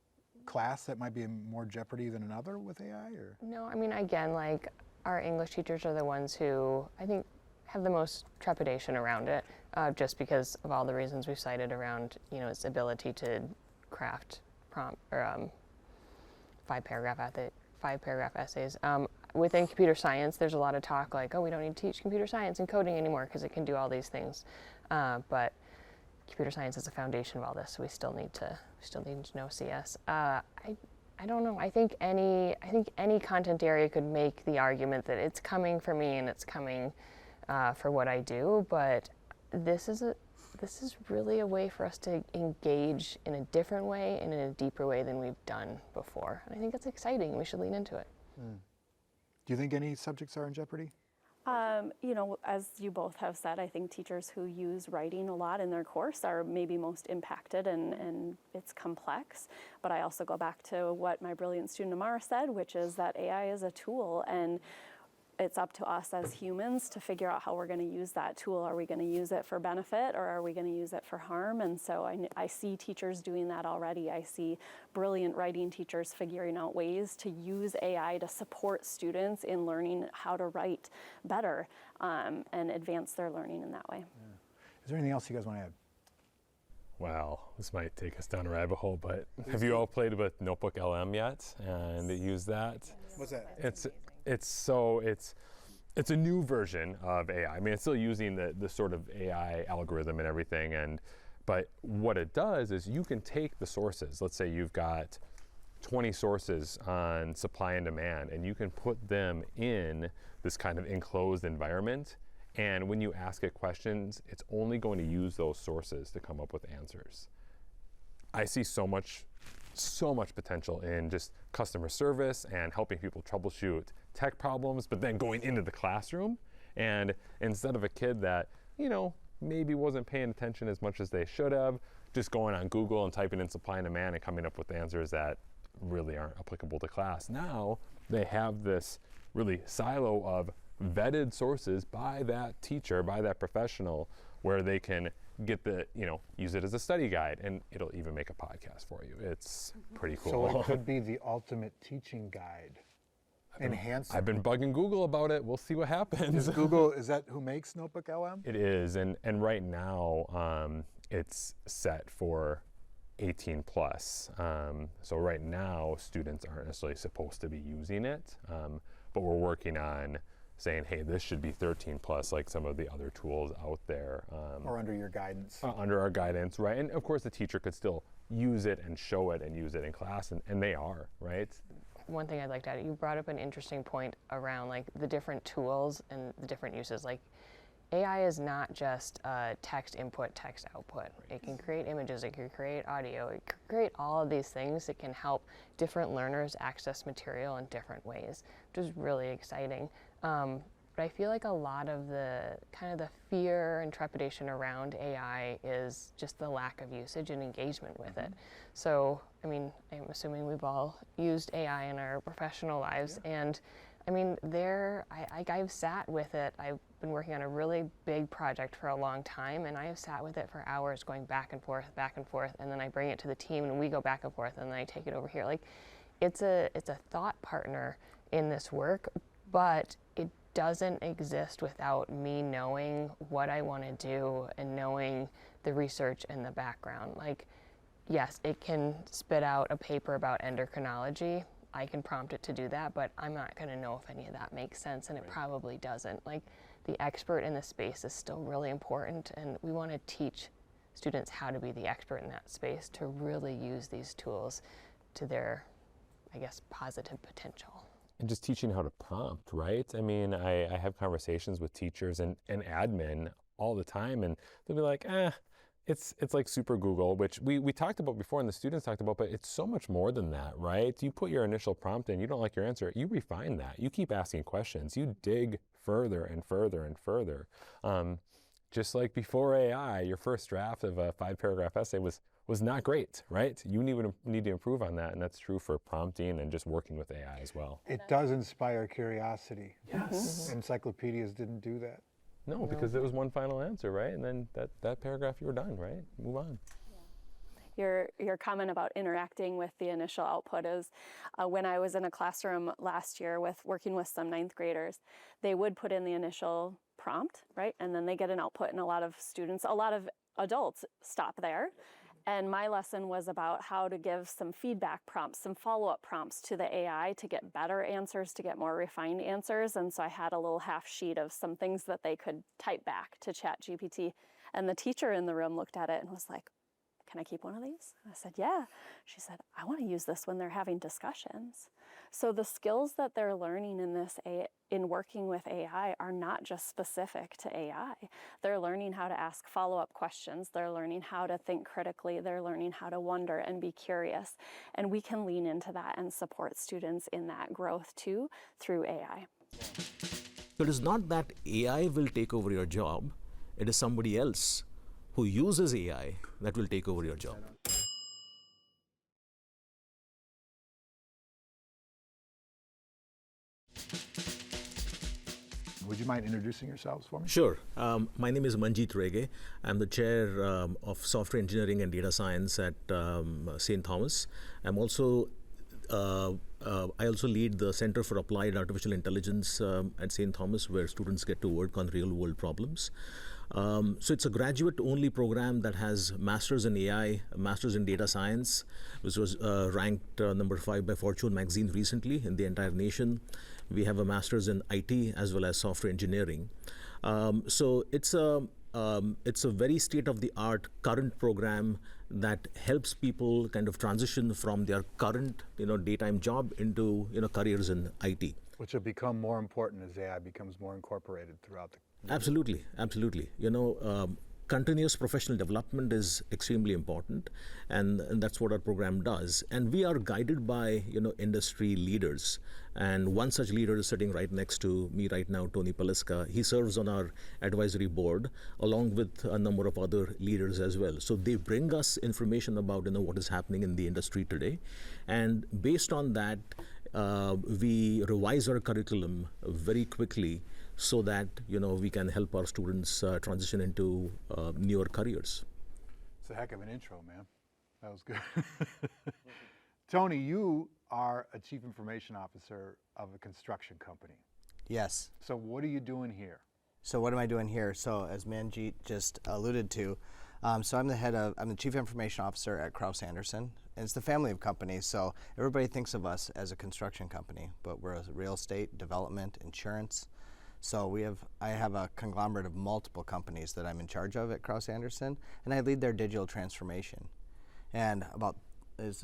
class that might be in more jeopardy than another with AI? Or? No, I mean, again, like our English teachers are the ones who I think have the most trepidation around it, just because of all the reasons we've cited around, its ability to craft prompt or 5-paragraph essays. Within computer science, there's a lot of talk like, oh, we don't need to teach computer science and coding anymore because it can do all these things. But computer science is the foundation of all this, so we still need to know CS. I don't know. I think any content area could make the argument that it's coming for me and it's coming for what I do, but this is really a way for us to engage in a different way and in a deeper way than we've done before. And I think it's exciting, and we should lean into it. Do you think any subjects are in jeopardy? As you both have said, I think teachers who use writing a lot in their course are maybe most impacted, and it's complex. But I also go back to what my brilliant student Amara said, which is that AI is a tool, and it's up to us as humans to figure out how we're going to use that tool. Are we going to use it for benefit, or are we going to use it for harm? And so I see teachers doing that already. I see brilliant writing teachers figuring out ways to use AI to support students in learning how to write better and advance their learning in that way. Yeah. Is there anything else you guys want to add? Wow, this might take us down a rabbit hole, but have you all played with Notebook LM yet and used that? What's that? It's a new version of AI. I mean, it's still using the sort of AI algorithm and everything, but what it does is you can take the sources. Let's say you've got 20 sources on supply and demand, and you can put them in this kind of enclosed environment. And when you ask it questions, it's only going to use those sources to come up with answers. I see so much potential in just customer service and helping people troubleshoot tech problems, but then going into the classroom, and instead of a kid that, maybe wasn't paying attention as much as they should have, just going on Google and typing in supply and demand and coming up with answers that really aren't applicable to class. Now they have this really silo of vetted sources by that teacher, by that professional, where they can get use it as a study guide, and it'll even make a podcast for you. It's pretty cool. So it could be the ultimate teaching guide. I've been bugging Google about it. We'll see what happens. Is that who makes Notebook LM? It is, and right now it's set for 18 plus. So right now students aren't necessarily supposed to be using it, but we're working on saying, hey, this should be 13 plus, like some of the other tools out there. Or under your guidance. Under our guidance, right? And of course the teacher could still use it and show it and use it in class, and they are, right? One thing I'd like to add, you brought up an interesting point around like the different tools and the different uses. Like AI is not just text input, text output. It can create images, it can create audio, it can create all of these things that can help different learners access material in different ways, which is really exciting. But I feel like a lot of the fear and trepidation around AI is just the lack of usage and engagement with it. So, I mean, I'm assuming we've all used AI in our professional lives, and I mean, I've sat with it. I've been working on a really big project for a long time, and I have sat with it for hours going back and forth, and then I bring it to the team and we go back and forth, and then I take it over here. Like, it's a thought partner in this work, but it doesn't exist without me knowing what I want to do and knowing the research and the background. Like, yes, it can spit out a paper about endocrinology. I can prompt it to do that, but I'm not going to know if any of that makes sense, and it probably doesn't. Like, the expert in the space is still really important, and we want to teach students how to be the expert in that space to really use these tools to their, I guess, positive potential. And just teaching how to prompt, right? I mean, I have conversations with teachers and admin all the time, and they'll be like, it's like Super Google, which we talked about before and the students talked about, but it's so much more than that, right? You put your initial prompt in, you don't like your answer, you refine that. You keep asking questions. You dig further and further and further. Just like before AI, your first draft of a 5-paragraph essay was not great, right? You need to improve on that, and that's true for prompting and just working with AI as well. It does inspire curiosity. Yes. Encyclopedias didn't do that. No, because there was one final answer, right? And then that paragraph, you were done, right? Move on. Your comment about interacting with the initial output is when I was in a classroom last year working with some 9th graders, they would put in the initial prompt, right? And then they get an output, and a lot of adults stop there. And my lesson was about how to give some feedback prompts, some follow-up prompts to the AI to get better answers, to get more refined answers. And so I had a little half sheet of some things that they could type back to ChatGPT. And the teacher in the room looked at it and was like, "Can I keep one of these?" And I said, "Yeah." She said, "I want to use this when they're having discussions." So the skills that they're learning in working with AI are not just specific to AI. They're learning how to ask follow-up questions. They're learning how to think critically. They're learning how to wonder and be curious. And we can lean into that and support students in that growth too through AI. So it is not that AI will take over your job. It is somebody else who uses AI that will take over your job. Would you mind introducing yourselves for me? Sure. My name is Manjeet Rege. I'm the chair of software engineering and data science at St. Thomas. I also lead the Center for Applied Artificial Intelligence at St. Thomas, where students get to work on real-world problems. So it's a graduate-only program that has Masters in AI, Masters in Data Science, which was ranked number 5 by Fortune magazine recently in the entire nation. We have a Masters in IT as well as software engineering. So it's a very state-of-the-art current program that helps people kind of transition from their current daytime job into careers in IT. Which will become more important as AI becomes more incorporated throughout the. Absolutely. Continuous professional development is extremely important, and that's what our program does. And we are guided by industry leaders. And one such leader is sitting right next to me right now, Tony Paliska. He serves on our advisory board along with a number of other leaders as well. So they bring us information about what is happening in the industry today, and based on that, we revise our curriculum very quickly so that we can help our students transition into newer careers. It's a heck of an intro, man. That was good. Tony, you are a chief information officer of a construction company. Yes. So what are you doing here? So what am I doing here? So as Manjeet just alluded to, so I'm the chief information officer at Crouse Anderson. And it's the family of companies, so everybody thinks of us as a construction company, but we're a real estate, development, insurance. So I have a conglomerate of multiple companies that I'm in charge of at Crouse Anderson, and I lead their digital transformation. And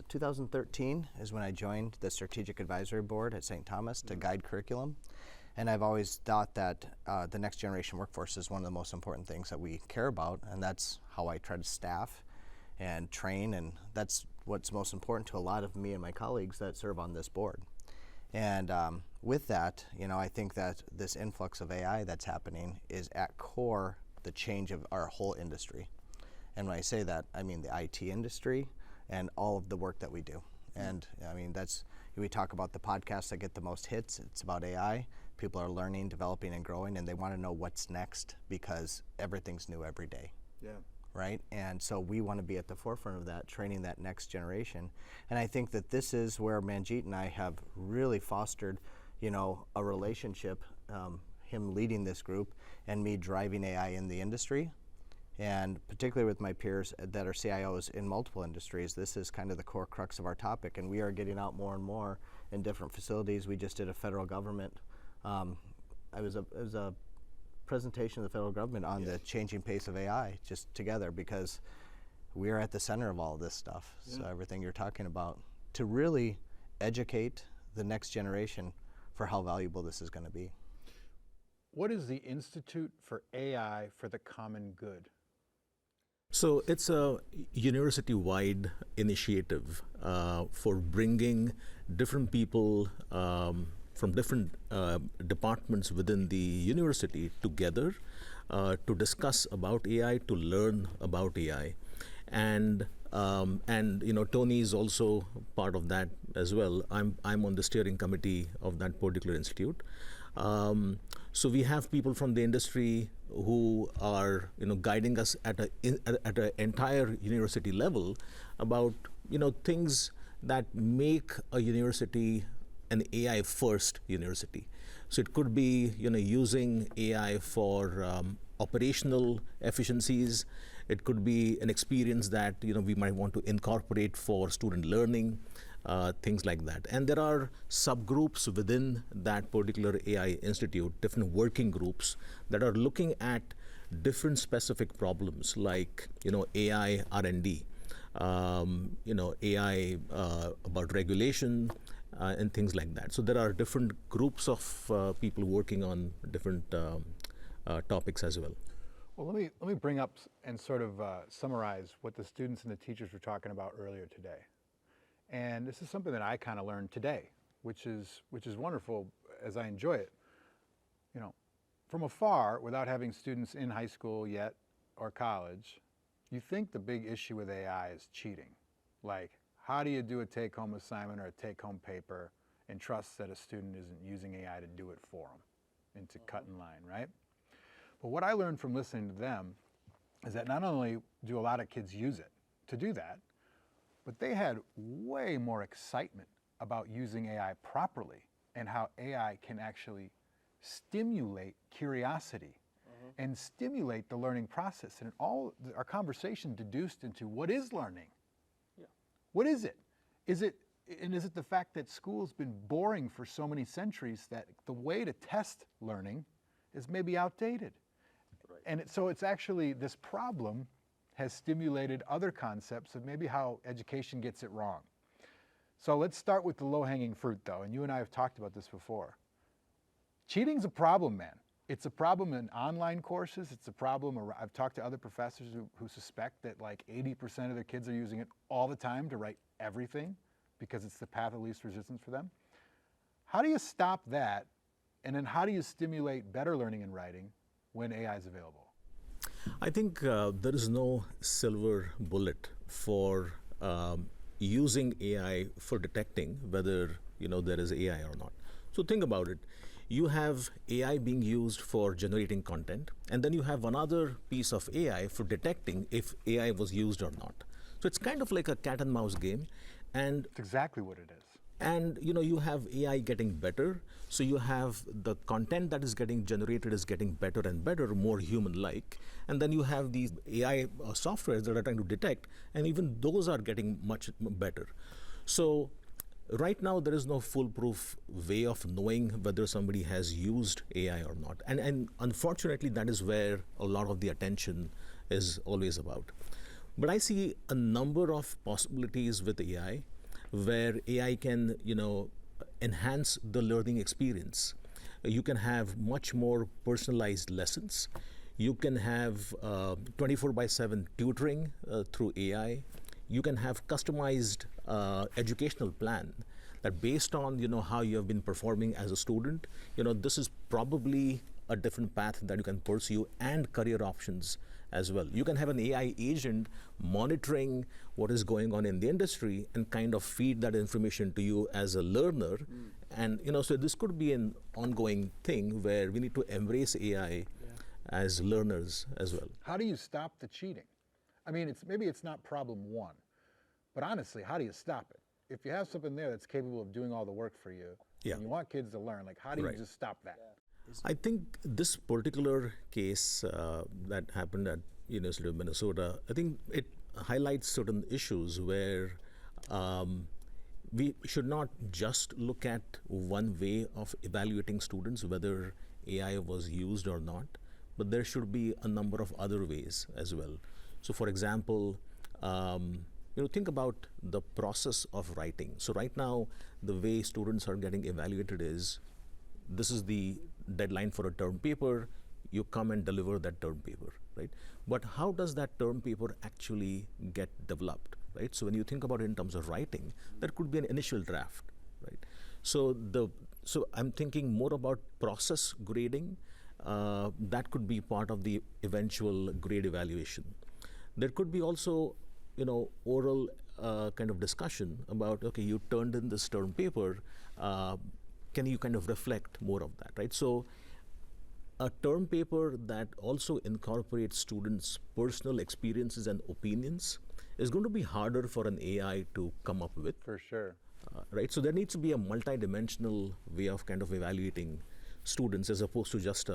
2013 is when I joined the Strategic Advisory Board at St. Thomas to guide curriculum. And I've always thought that the next generation workforce is one of the most important things that we care about, and that's how I try to staff and train, and that's what's most important to a lot of me and my colleagues that serve on this board. And with that, I think that this influx of AI that's happening is at core the change of our whole industry. And when I say that, I mean the IT industry and all of the work that we do. And I mean, that's, We talk about the podcasts that get the most hits. It's about AI. People are learning, developing, and growing, and they want to know what's next because everything's new every day. Yeah. Right? And so we want to be at the forefront of that, training that next generation. And I think that this is where Manjeet and I have really fostered, a relationship, him leading this group and me driving AI in the industry. And particularly with my peers that are CIOs in multiple industries, this is kind of the core crux of our topic. And we are getting out more and more in different facilities. We just did a federal government, it was a presentation of the federal government on the changing pace of AI just together, because we are at the center of all of this stuff. Yeah. So everything you're talking about, to really educate the next generation for how valuable this is going to be. What is the Institute for AI for the Common Good? So it's a university-wide initiative for bringing different people from different departments within the university together to discuss about AI, to learn about AI. And Tony is also part of that as well. I'm on the steering committee of that particular institute. So we have people from the industry who are guiding us at an entire university level about things that make a university an AI first university. So it could be using AI for operational efficiencies. It could be an experience that we might want to incorporate for student learning, things like that. And there are subgroups within that particular AI institute, different working groups that are looking at different specific problems like AI R&D, AI about regulation, and things like that. So there are different groups of people working on different topics as well. Well, let me bring up and sort of summarize what the students and the teachers were talking about earlier today. And this is something that I kind of learned today, which is wonderful as I enjoy it. From afar, without having students in high school yet or college, you think the big issue with AI is cheating. Like, how do you do a take-home assignment or a take-home paper and trust that a student isn't using AI to do it for them and to cut in line, right? But what I learned from listening to them is that not only do a lot of kids use it to do that, but they had way more excitement about using AI properly and how AI can actually stimulate curiosity and stimulate the learning process. And all our conversation deduced into what is learning? Yeah. What is it? Is it the fact that school's been boring for so many centuries that the way to test learning is maybe outdated? Right. And so it's actually, this problem has stimulated other concepts of maybe how education gets it wrong. So let's start with the low-hanging fruit though, and you and I have talked about this before. Cheating's a problem, man. It's a problem in online courses. It's a problem, I've talked to other professors who suspect that like 80% of their kids are using it all the time to write everything because it's the path of least resistance for them. How do you stop that? And then how do you stimulate better learning and writing when AI is available? I think there is no silver bullet for using AI for detecting whether there is AI or not. So think about it. You have AI being used for generating content, and then you have another piece of AI for detecting if AI was used or not. So it's kind of like a cat and mouse game. And it's exactly what it is. And you have AI getting better. So you have the content that is getting generated is getting better and better, more human-like. And then you have these AI softwares that are trying to detect, and even those are getting much better. So right now, there is no foolproof way of knowing whether somebody has used AI or not. And unfortunately, that is where a lot of the attention is always about. But I see a number of possibilities with AI where AI can, enhance the learning experience. You can have much more personalized lessons. You can have 24/7 tutoring through AI. You can have customized educational plan that based on how you have been performing as a student, this is probably a different path that you can pursue and career options as well. You can have an AI agent monitoring what is going on in the industry and kind of feed that information to you as a learner. And so this could be an ongoing thing where we need to embrace AI as learners as well. How do you stop the cheating? I mean, maybe it's not problem one, but honestly, how do you stop it? If you have something there that's capable of doing all the work for you, and you want kids to learn, like how do you just stop that? I think this particular case that happened at University of Minnesota, I think it highlights certain issues where we should not just look at one way of evaluating students, whether AI was used or not, but there should be a number of other ways as well. So for example, think about the process of writing. So right now, the way students are getting evaluated is, this is the deadline for a term paper, you come and deliver that term paper, right? But how does that term paper actually get developed, right? So when you think about it in terms of writing, there could be an initial draft, right? So I'm thinking more about process grading. That could be part of the eventual grade evaluation. There could be also, oral kind of discussion about, okay, you turned in this term paper, can you kind of reflect more of that, right? So a term paper that also incorporates students' personal experiences and opinions is going to be harder for an AI to come up with. For sure. Right? So there needs to be a multidimensional way of kind of evaluating students as opposed to just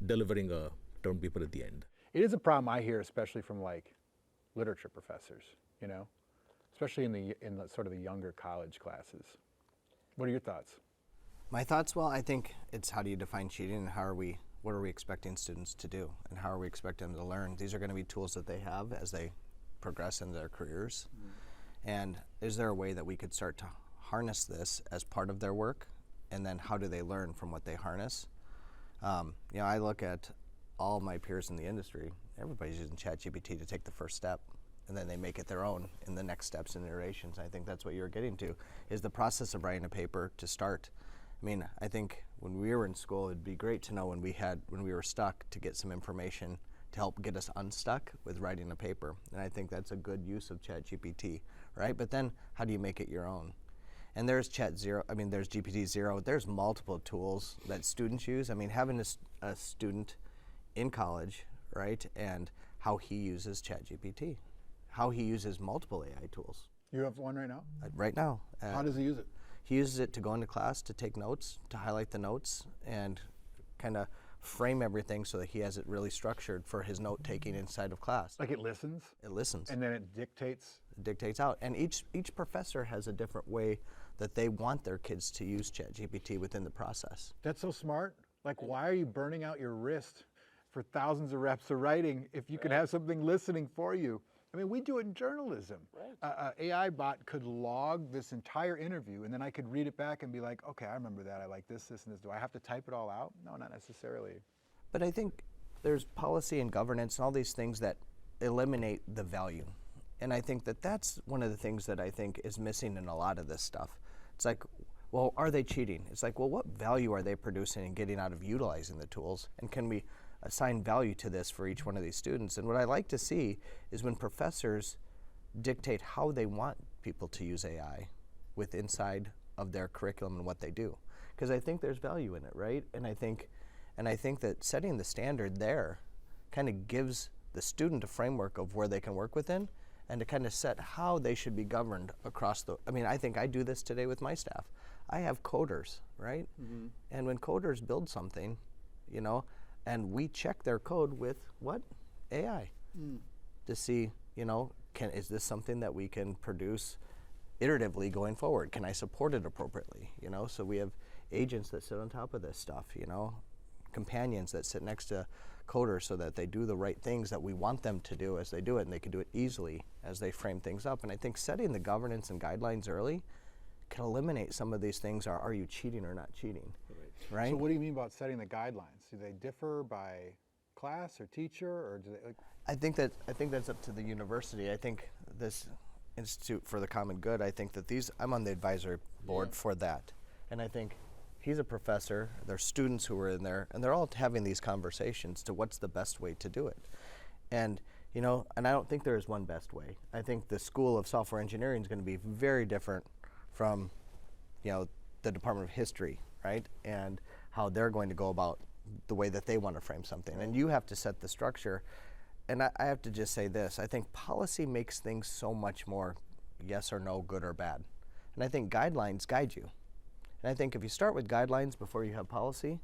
delivering a term paper at the end. It is a problem I hear, especially from like literature professors, especially in the sort of the younger college classes. What are your thoughts? My thoughts, well, I think it's how do you define cheating and what are we expecting students to do and how are we expecting them to learn? These are going to be tools that they have as they progress in their careers. And is there a way that we could start to harness this as part of their work? And then how do they learn from what they harness? I look at all my peers in the industry, everybody's using ChatGPT to take the first step, and then they make it their own in the next steps and iterations. I think that's what you're getting to, is the process of writing a paper to start. I mean, I think when we were in school, it'd be great to know when we were stuck to get some information to help get us unstuck with writing a paper. And I think that's a good use of ChatGPT, right? But then how do you make it your own? And there's there's GPT-0, there's multiple tools that students use. I mean, having a student in college, right, and how he uses ChatGPT, how he uses multiple AI tools. You have one right now? Right now. How does he use it? He uses it to go into class, to take notes, to highlight the notes, and kind of frame everything so that he has it really structured for his note-taking inside of class. Like it listens? It listens. And then it dictates? It dictates out. And each professor has a different way that they want their kids to use ChatGPT within the process. That's so smart. Like, why are you burning out your wrist for thousands of reps of writing if you can have something listening for you? I mean, we do it in journalism. Right. AI bot could log this entire interview, and then I could read it back and be like, okay, I remember that. I like this, and this. Do I have to type it all out? No, not necessarily. But I think there's policy and governance and all these things that eliminate the value. And I think that that's one of the things that I think is missing in a lot of this stuff. It's like, well, are they cheating? It's like, well, what value are they producing and getting out of utilizing the tools? And can we assign value to this for each one of these students? And what I like to see is when professors dictate how they want people to use AI with inside of their curriculum and what they do. Because I think there's value in it, right? And I think that setting the standard there kind of gives the student a framework of where they can work within and to kind of set how they should be governed across I mean, I think I do this today with my staff. I have coders, right? Mm-hmm. And when coders build something, and we check their code with what? AI. To see, is this something that we can produce iteratively going forward? Can I support it appropriately? So we have agents that sit on top of this stuff, companions that sit next to coders so that they do the right things that we want them to do as they do it, and they can do it easily as they frame things up. And I think setting the governance and guidelines early can eliminate some of these things. Are you cheating or not cheating? Right? So what do you mean about setting the guidelines? Do they differ by class or teacher, or do they? I think that's up to the university. I think this Institute for the Common Good, I think that I'm on the advisory board for that. And I think he's a professor, there's students who are in there, and they're all having these conversations to what's the best way to do it. And you know, and I don't think there is one best way. I think the School of Software Engineering is going to be very different from, you know, the Department of History, right? And how they're going to go about the way that they want to frame something. And you have to set the structure. And I have to just say this, I think policy makes things so much more yes or no, good or bad. And I think guidelines guide you. And I think if you start with guidelines before you have policy,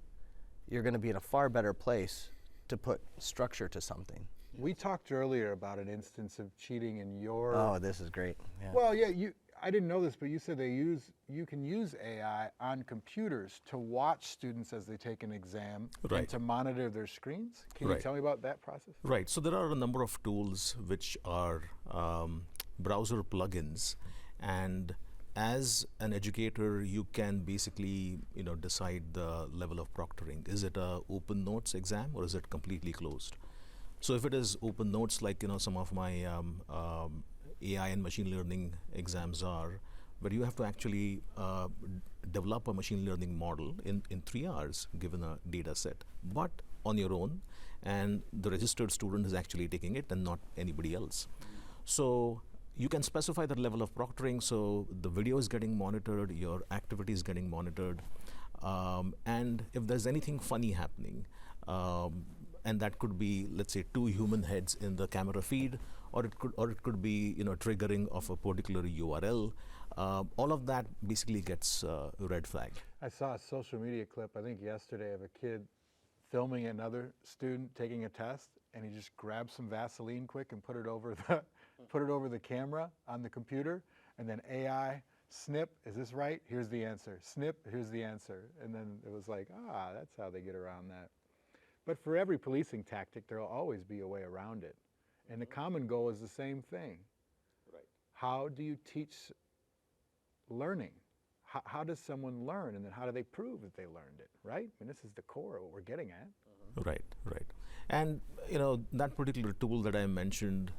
you're going to be in a far better place to put structure to something. We talked earlier about an instance of cheating in your... Oh, this is great. Yeah. Well, yeah, I didn't know this, but you said you can use AI on computers to watch students as they take an exam and to monitor their screens. Can you tell me about that process? Right. So there are a number of tools which are browser plugins, and as an educator, you can basically, you know, decide the level of proctoring. Is it a open notes exam or is it completely closed? So if it is open notes, like, you know, some of my AI and machine learning exams are, where you have to actually develop a machine learning model in 3 hours, given a data set, but on your own, and the registered student is actually taking it and not anybody else. So you can specify the level of proctoring, so the video is getting monitored, your activity is getting monitored, and if there's anything funny happening, and that could be, let's say, 2 human heads in the camera feed, or it could be, you know, triggering of a particular URL. All of that basically gets red flagged. I saw a social media clip, I think yesterday, of a kid filming another student taking a test, and he just grabbed some Vaseline quick and put it over the camera on the computer, and then AI, snip, is this right? Here's the answer. Snip, here's the answer. And then it was like, that's how they get around that. But for every policing tactic, there will always be a way around it. And the common goal is the same thing. Right. How do you teach learning? How does someone learn, and then how do they prove that they learned it, right? I mean, this is the core of what we're getting at. Right, right. And, you know, that particular tool that I mentioned,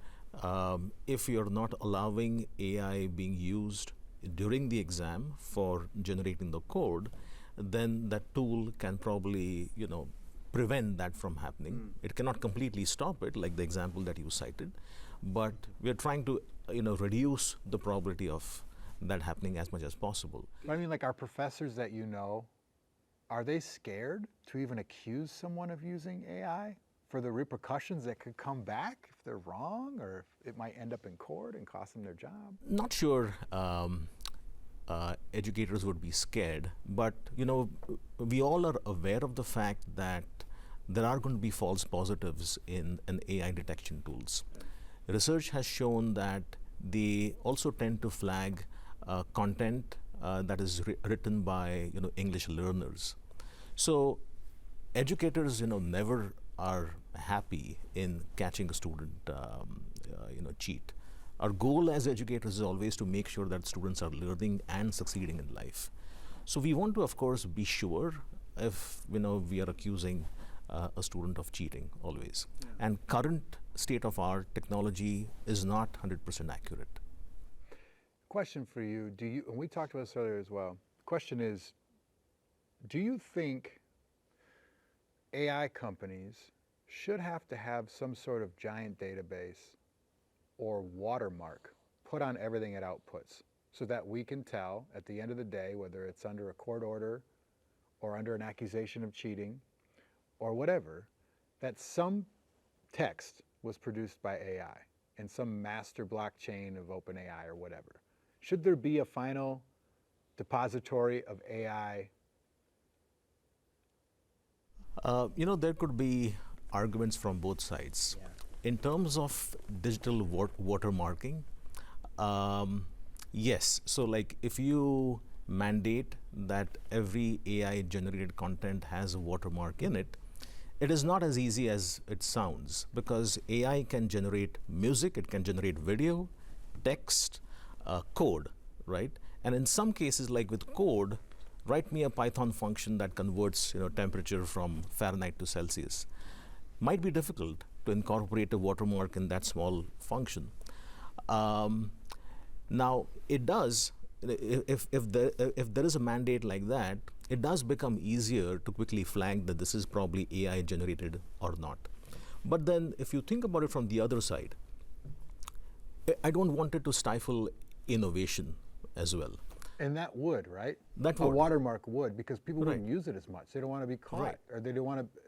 if you're not allowing AI being used during the exam for generating the code, then that tool can probably, you know, prevent that from happening. It cannot completely stop it, like the example that you cited, but we're trying to, you know, reduce the probability of that happening as much as possible. I mean, like, our professors that you know, are they scared to even accuse someone of using AI for the repercussions that could come back if they're wrong, or if it might end up in court and cost them their job? Not sure educators would be scared, but, you know, we all are aware of the fact that there are going to be false positives in an AI detection tools. Research has shown that they also tend to flag content that is written by, you know, English learners. So educators, you know, never are happy in catching a student, you know, cheat. Our goal as educators is always to make sure that students are learning and succeeding in life. So we want to, of course, be sure if, you know, we are accusing a student of cheating always. Yeah. And current state of our technology is not 100% accurate. Question for you, and we talked about this earlier as well, the question is, do you think AI companies should have to have some sort of giant database or watermark put on everything it outputs, so that we can tell at the end of the day whether it's under a court order or under an accusation of cheating or whatever, that some text was produced by AI in some master blockchain of OpenAI or whatever? Should there be a final depository of AI? You know, there could be arguments from both sides. Yeah. In terms of digital watermarking, yes. So, like, if you mandate that every AI-generated content has a watermark in it, it is not as easy as it sounds, because AI can generate music, it can generate video, text, code, right? And in some cases, like with code, write me a Python function that converts, you know, temperature from Fahrenheit to Celsius. Might be difficult to incorporate a watermark in that small function. Now, it does if there is a mandate like that, it does become easier to quickly flag that this is probably AI generated or not. But then if you think about it from the other side, I don't want it to stifle innovation as well. And that would, right? That a would. watermark would, because people Right. wouldn't use it as much. They don't want to be caught, Right. or they don't want to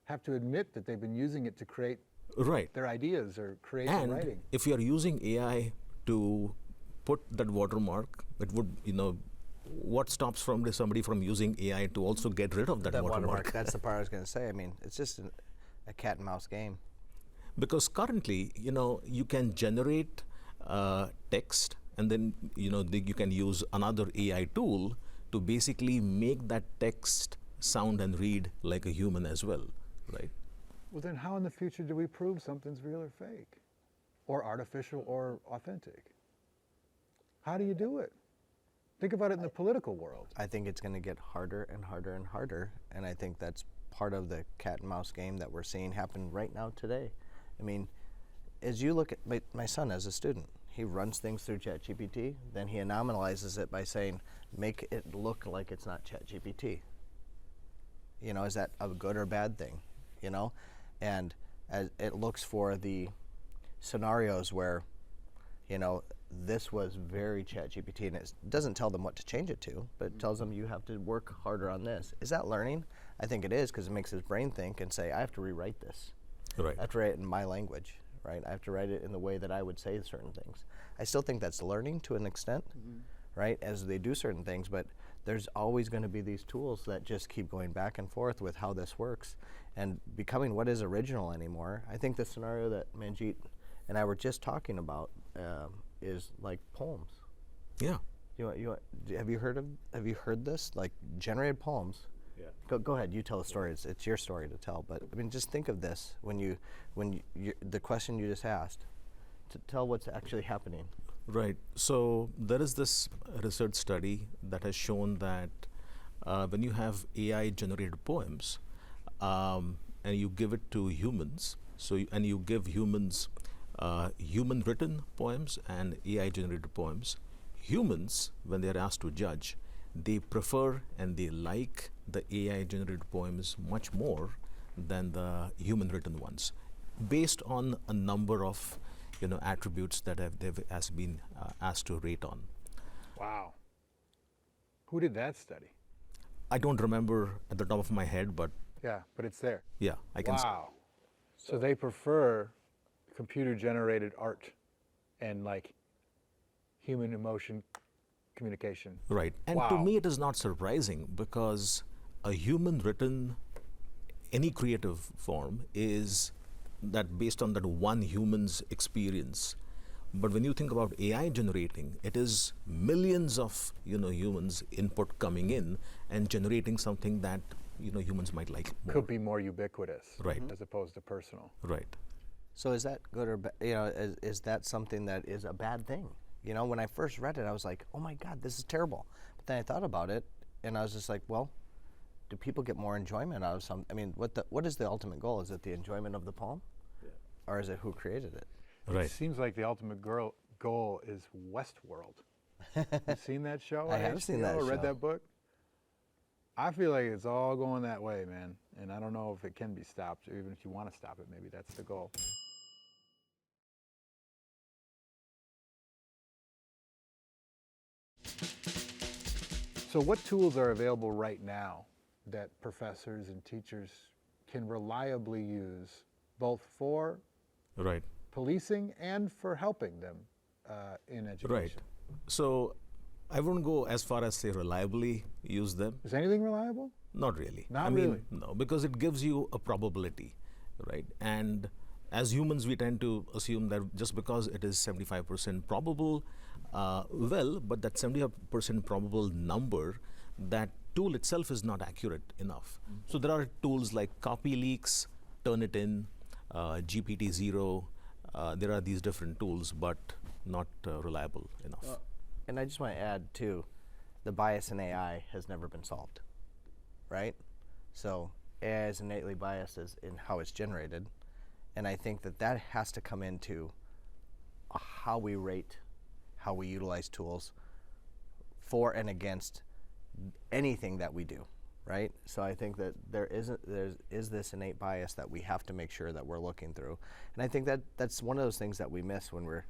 have to admit that they've been using it to create Right. their ideas or create And the writing. if you're using AI to put that watermark, it would, what stops somebody from using AI to also get rid of that watermark? That's the part I was going to say. I mean, it's just a cat and mouse game. Because currently, you can generate text, and then you can use another AI tool to basically make that text sound and read like a human as well, right? Well, then how in the future do we prove something's real or fake, or artificial or authentic? How do you do it? Think about it in the political world. I think it's going to get harder and harder and harder, and I think that's part of the cat and mouse game that we're seeing happen right now today. I mean, as you look at my son as a student, he runs things through ChatGPT, then he anomalizes it by saying, make it look like it's not ChatGPT. Is that a good or bad thing? And as it looks for the scenarios where, this was very ChatGPT, and it doesn't tell them what to change it to, but it tells them you have to work harder on this. Is that learning? I think it is, because it makes his brain think and say, I have to rewrite this. Right. I have to write it in my language, right? I have to write it in the way that I would say certain things. I still think that's learning to an extent, right, as they do certain things, but there's always going to be these tools that just keep going back and forth with how this works and becoming what is original anymore. I think the scenario that Manjeet and I were just talking about is like poems. Yeah. Have you heard this? Like generated poems. Yeah. Go ahead. You tell the story. It's your story to tell. But I mean, just think of this when the question you just asked, to tell what's actually happening. Right. So there is this research study that has shown that when you have AI-generated poems and you give it to humans, and you give humans human-written poems and AI-generated poems, humans, when they are asked to judge, they prefer and they like the AI-generated poems much more than the human-written ones, based on a number of attributes that they've been asked to rate on. Wow. Who did that study? I don't remember at the top of my head, but yeah, but it's there. Yeah, I can. Wow. So they prefer computer-generated art and like human emotion communication. Right. And wow. To me, it is not surprising, because a human-written, any creative form is that based on that one human's experience. But when you think about AI generating, it is millions of humans input coming in and generating something that humans might like more. Could be more ubiquitous, right, as opposed to personal. Right. So is that good or bad? Is that something that is a bad thing? When I first read it, I was like, oh my God, this is terrible. But then I thought about it, and I was just like, well, do people get more enjoyment out of some? I mean, what is the ultimate goal? Is it the enjoyment of the poem, or is it who created it? Right. It seems like the ultimate goal is Westworld. You've seen that show? I have seen that or show. read that book? I feel like it's all going that way, man. And I don't know if it can be stopped, or even if you want to stop it, maybe that's the goal. So what tools are available right now that professors and teachers can reliably use, both for policing and for helping them in education? Right. So I wouldn't go as far as say reliably use them. Is anything reliable? Not really. Not really? No, because it gives you a probability, right? And as humans, we tend to assume that just because it is 75% probable, but that 75% probable number, that tool itself is not accurate enough. So there are tools like CopyLeaks, Turnitin, GPT-0. There are these different tools, but not reliable enough. And I just want to add, too, the bias in AI has never been solved, right? So AI is innately biased in how it's generated, and I think that has to come into how we rate, how we utilize tools, for and against anything that we do, right? So I think that there is this innate bias that we have to make sure that we're looking through. And I think that that's one of those things that we miss when we're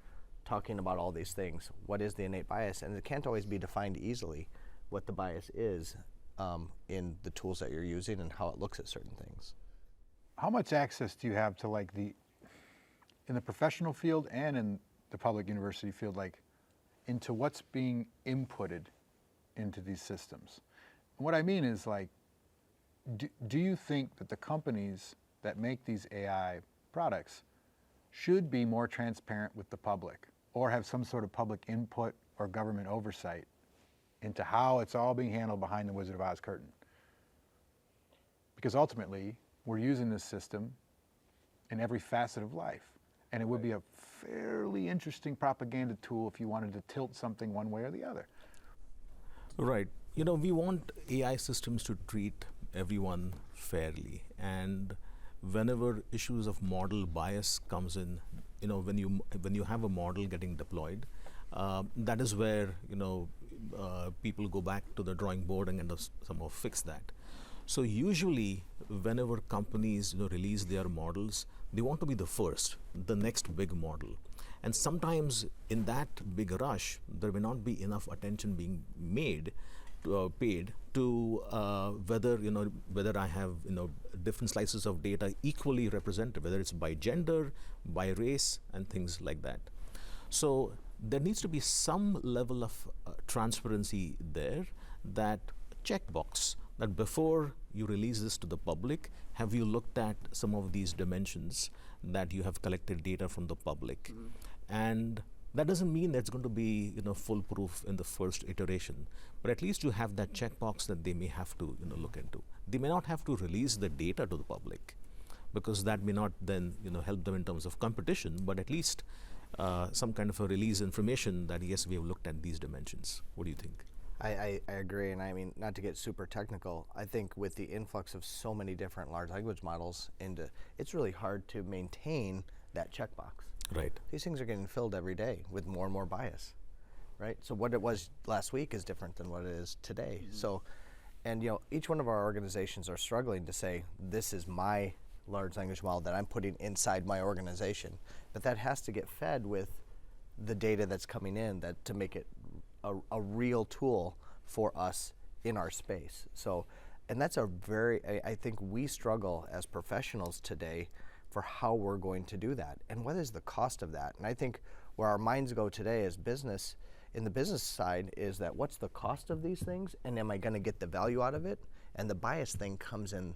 talking about all these things. What is the innate bias? And it can't always be defined easily what the bias is in the tools that you're using and how it looks at certain things. How much access do you have to like in the professional field and in the public university field, like into what's being inputted into these systems? And what I mean is like, do you think that the companies that make these AI products should be more transparent with the public or have some sort of public input or government oversight into how it's all being handled behind the Wizard of Oz curtain? Because ultimately, we're using this system in every facet of life. And it would be a fairly interesting propaganda tool if you wanted to tilt something one way or the other. Right. You know, we want AI systems to treat everyone fairly. And whenever issues of model bias comes in, you know, when you have a model getting deployed, that is where, you know, people go back to the drawing board and somehow fix that. So usually, whenever companies release their models, they want to be the first, the next big model. And sometimes in that big rush, there may not be enough attention being paid to whether I have different slices of data equally represented, whether it's by gender, by race, and things like that. So there needs to be some level of transparency there, that checkbox, that before you release this to the public, have you looked at some of these dimensions that you have collected data from the public? Mm-hmm. And that doesn't mean that it's going to be foolproof in the first iteration, but at least you have that checkbox that they may have to look into. They may not have to release the data to the public, because that may not then help them in terms of competition, but at least some kind of a release information that yes, we have looked at these dimensions. What do you think? I agree, and I mean, not to get super technical, I think with the influx of so many different large language models it's really hard to maintain that checkbox. Right. These things are getting filled every day with more and more bias, right? So what it was last week is different than what it is today. Mm-hmm. So, and each one of our organizations are struggling to say, this is my large language model that I'm putting inside my organization, but that has to get fed with the data that's coming in to make it a real tool for us in our space. So, and that's I think we struggle as professionals today for how we're going to do that and what is the cost of that. And I think where our minds go today as business, in the business side, is that what's the cost of these things and am I going to get the value out of it? And the bias thing comes in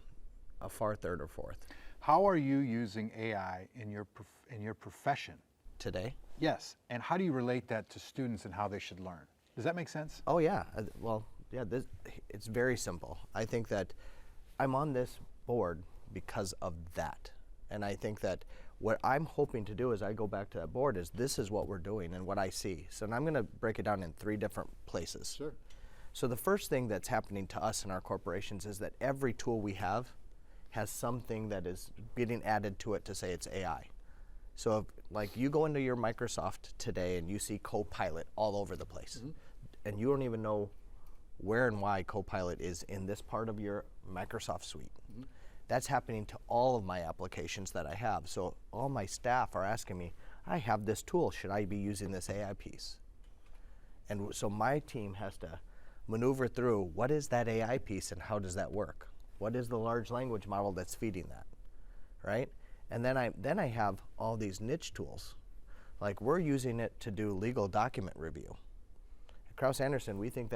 a far third or fourth. How are you using AI in your profession? Today? Yes, and how do you relate that to students and how they should learn? Does that make sense? Oh yeah, it's very simple. I think that I'm on this board because of that. And I think that what I'm hoping to do as I go back to that board is this is what we're doing and what I see. So I'm going to break it down in 3 different places. Sure. So the first thing that's happening to us in our corporations is that every tool we have has something that is getting added to it to say it's AI. So if, like, you go into your Microsoft today and you see Copilot all over the place, mm-hmm. and you don't even know where and why Copilot is in this part of your Microsoft suite. Mm-hmm. That's happening to all of my applications that I have. So all my staff are asking me, I have this tool, should I be using this AI piece? And so my team has to maneuver through what is that AI piece and how does that work? What is the large language model that's feeding that, right? And then I have all these niche tools. Like, we're using it to do legal document review. At Crouse Anderson, we think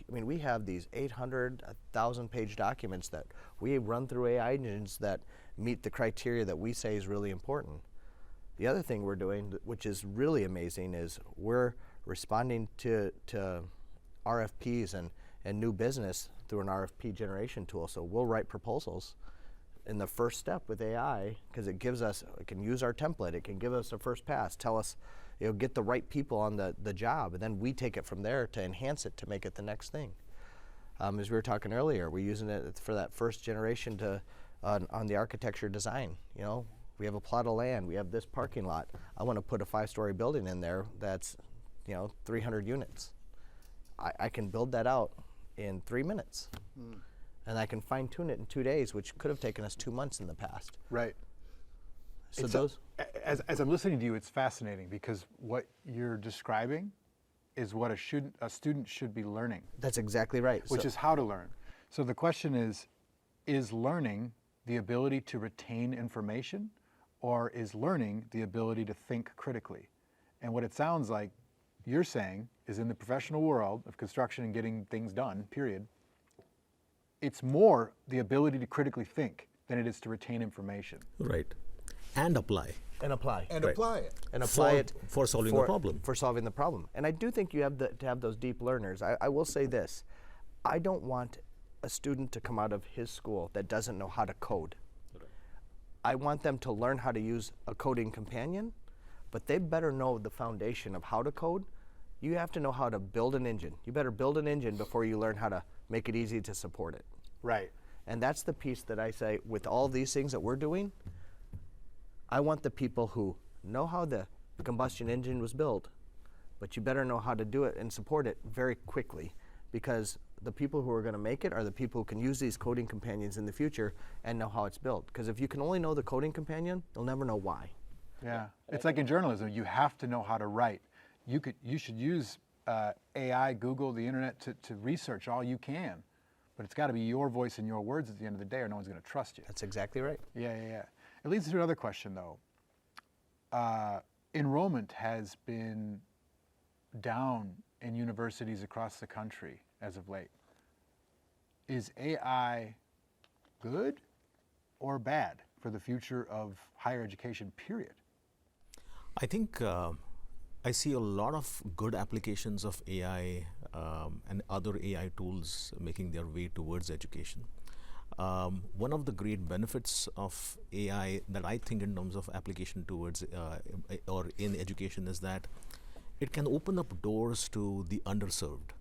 we have these 800, 1,000-page documents that we run through AI engines that meet the criteria that we say is really important. The other thing we're doing, which is really amazing, is we're responding to RFPs and new business through an RFP generation tool. So we'll write proposals in the first step with AI, because it can use our template, it can give us a first pass, tell us, get the right people on the job, and then we take it from there to enhance it to make it the next thing. As we were talking earlier, we're using it for that first generation on the architecture design. We have a plot of land, we have this parking lot. I want to put a 5-story building in there that's 300 units. I can build that out in 3 minutes. And I can fine tune it in 2 days, which could have taken us 2 months in the past. Right. So those. As I'm listening to you, it's fascinating because what you're describing is what a student should be learning. That's exactly right. Which is how to learn. So the question is learning the ability to retain information, or is learning the ability to think critically? And what it sounds like you're saying is, in the professional world of construction and getting things done, period, it's more the ability to critically think than it is to retain information. Right. And apply. And apply. And Right. apply it. And apply it for solving the problem. For solving the problem. And I do think you have to have those deep learners. I will say this. I don't want a student to come out of his school that doesn't know how to code. I want them to learn how to use a coding companion, but they better know the foundation of how to code. You have to know how to build an engine. You better build an engine before you learn how to make it easy to support it. Right. And that's the piece that I say, with all these things that we're doing, I want the people who know how the combustion engine was built, but you better know how to do it and support it very quickly, because the people who are going to make it are the people who can use these coding companions in the future and know how it's built. Because if you can only know the coding companion, you'll never know why. Yeah, it's like in journalism, you have to know how to write. You should use AI, Google, the internet to research all you can, but it's got to be your voice and your words at the end of the day, or no one's going to trust you. That's exactly right. Yeah. It leads to another question, though. Enrollment has been down in universities across the country as of late. Is AI good or bad for the future of higher education, period? I think I see a lot of good applications of AI and other AI tools making their way towards education. One of the great benefits of AI that I think in terms of application towards or in education is that it can open up doors to the underserved.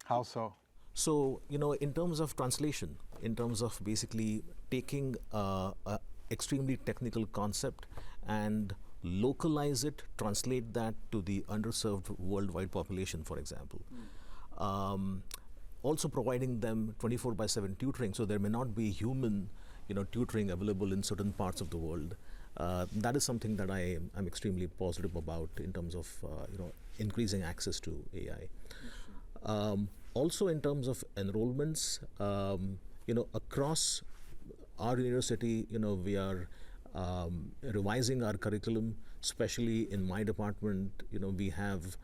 How so? So, in terms of translation, in terms of basically taking a extremely technical concept and localize it, translate that to the underserved worldwide population, for example. Also providing them 24/7 tutoring, so there may not be human, tutoring available in certain parts of the world. That is something that I'm extremely positive about in terms of, increasing access to AI. Also in terms of enrollments, across our university, we are revising our curriculum, especially in my department. We have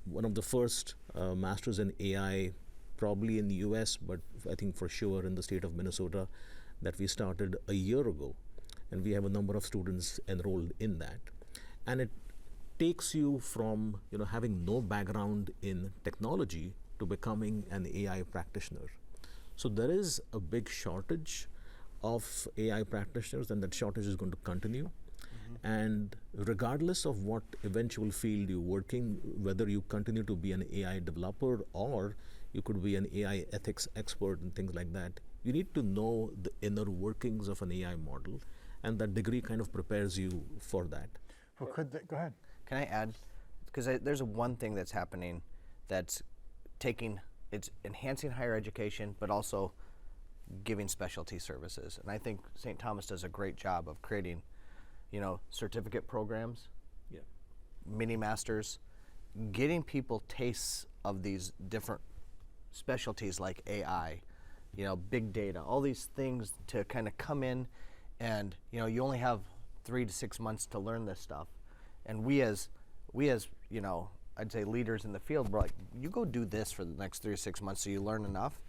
one of the first masters in AI probably in the US, but I think for sure in the state of Minnesota, that we started a year ago. And we have a number of students enrolled in that. And it takes you from having no background in technology to becoming an AI practitioner. So there is a big shortage of AI practitioners, and that shortage is going to continue. And regardless of what eventual field you work in, whether you continue to be an AI developer or you could be an AI ethics expert and things like that, you need to know the inner workings of an AI model, and that degree kind of prepares you for that. Well, go ahead. Can I add? Because there's one thing that's happening that's it's enhancing higher education, but also giving specialty services. And I think St. Thomas does a great job of creating, certificate programs, mini masters, getting people tastes of these different specialties like AI, big data, all these things to kind of come in, and you only have 3 to 6 months to learn this stuff. And we as I'd say leaders in the field, we're like, you go do this for the next 3 to 6 months so you learn enough.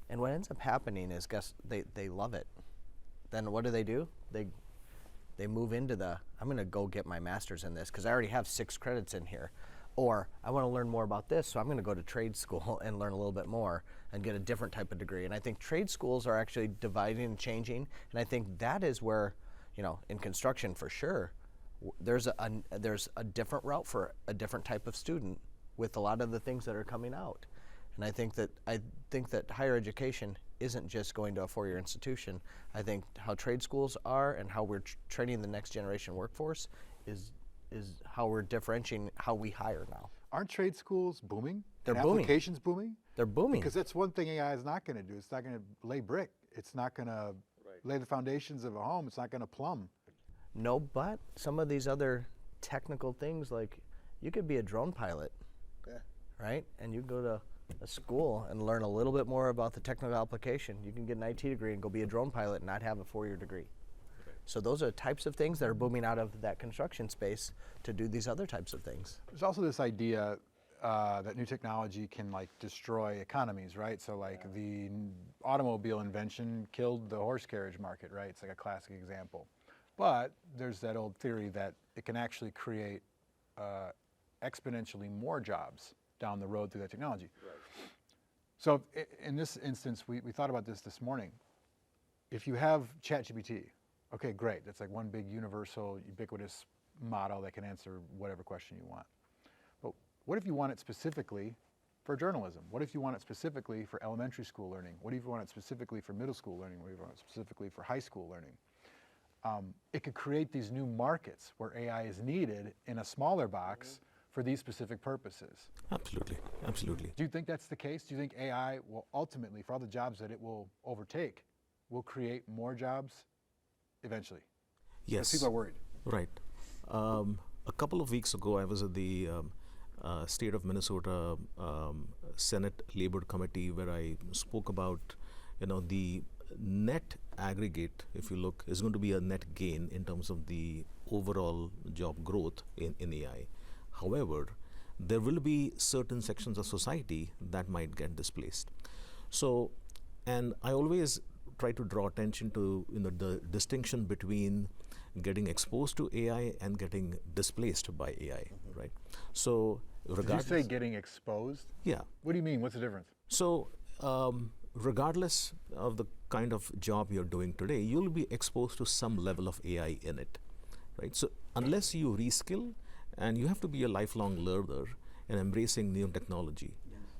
And what ends up happening is, they love it. Then what do? They move into I'm going to go get my master's in this because I already have 6 credits in here. Or I want to learn more about this, so I'm going to go to trade school and learn a little bit more and get a different type of degree. And I think trade schools are actually dividing and changing. And I think that is where, in construction for sure, there's a different route for a different type of student with a lot of the things that are coming out. And I think that higher education isn't just going to a 4-year institution. I think how trade schools are and how we're training the next generation workforce is how we're differentiating how we hire now. Aren't trade schools booming? They're and booming. applications booming? They're booming. Because that's one thing AI is not going to do. It's not going to lay brick. It's not going to lay the foundations of a home. It's not going to plumb. No, but some of these other technical things, like you could be a drone pilot, right? And you go to a school and learn a little bit more about the technical application. You can get an IT degree and go be a drone pilot and not have a 4-year degree. So those are types of things that are booming out of that construction space to do these other types of things. There's also this idea that new technology can like destroy economies, right? So like the automobile invention killed the horse carriage market, right? It's like a classic example. But there's that old theory that it can actually create exponentially more jobs down the road through that technology. Right. So in this instance, we thought about this morning. If you have ChatGPT, okay, great. That's like one big universal, ubiquitous model that can answer whatever question you want. But what if you want it specifically for journalism? What if you want it specifically for elementary school learning? What if you want it specifically for middle school learning? What if you want it specifically for high school learning? It could create these new markets where AI is needed in a smaller box for these specific purposes. Absolutely, absolutely. Do you think that's the case? Do you think AI will ultimately, for all the jobs that it will overtake, will create more jobs eventually? Yes. People are worried. Right. A couple of weeks ago, I was at the State of Minnesota Senate Labor Committee, where I spoke about, the net aggregate, if you look, is going to be a net gain in terms of the overall job growth in AI. However, there will be certain sections of society that might get displaced. So, and I always try to draw attention to the distinction between getting exposed to AI and getting displaced by AI, right? So, regardless. Did you say getting exposed? Yeah. What do you mean? What's the difference? So, regardless of the kind of job you're doing today, you'll be exposed to some level of AI in it, right? So, unless you reskill, and you have to be a lifelong learner and embracing new technology,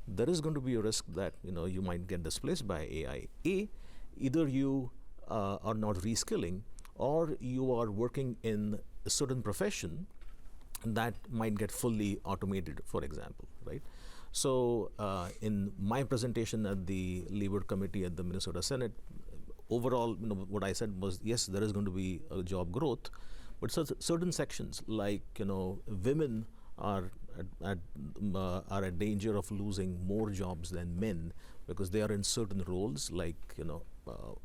there is going to be a risk that you might get displaced by AI. Either you are not reskilling, or you are working in a certain profession that might get fully automated, for example, right? So in my presentation at the Labor Committee at the Minnesota Senate, overall, what I said was, yes, there is going to be a job growth, but certain sections, like women are at danger of losing more jobs than men because they are in certain roles, like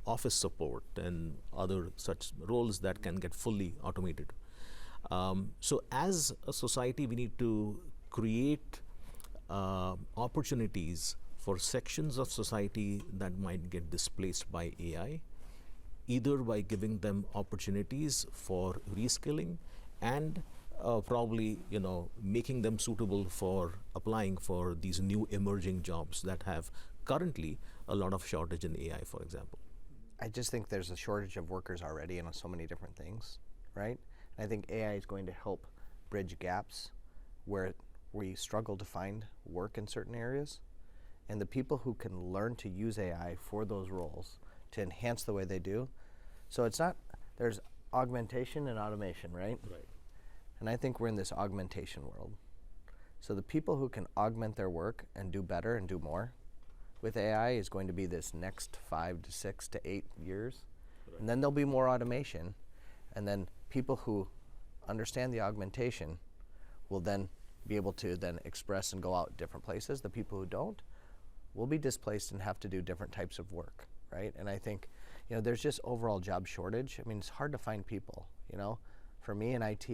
office support and other such roles that can get fully automated. So as a society, we need to create opportunities for sections of society that might get displaced by AI, either by giving them opportunities for reskilling and probably making them suitable for applying for these new emerging jobs that have currently a lot of shortage in AI, for example. I just think there's a shortage of workers already in so many different things, right? And I think AI is going to help bridge gaps where we struggle to find work in certain areas. And the people who can learn to use AI for those roles to enhance the way they do. So it's not, there's augmentation and automation, right? Right. And I think we're in this augmentation world. So the people who can augment their work and do better and do more with AI is going to be this next 5 to 6 to 8 years. Right. And then there'll be more automation. And then people who understand the augmentation will then be able to then express and go out different places. The people who don't will be displaced and have to do different types of work, right? And I think, there's just overall job shortage. I mean, it's hard to find people, For me in IT,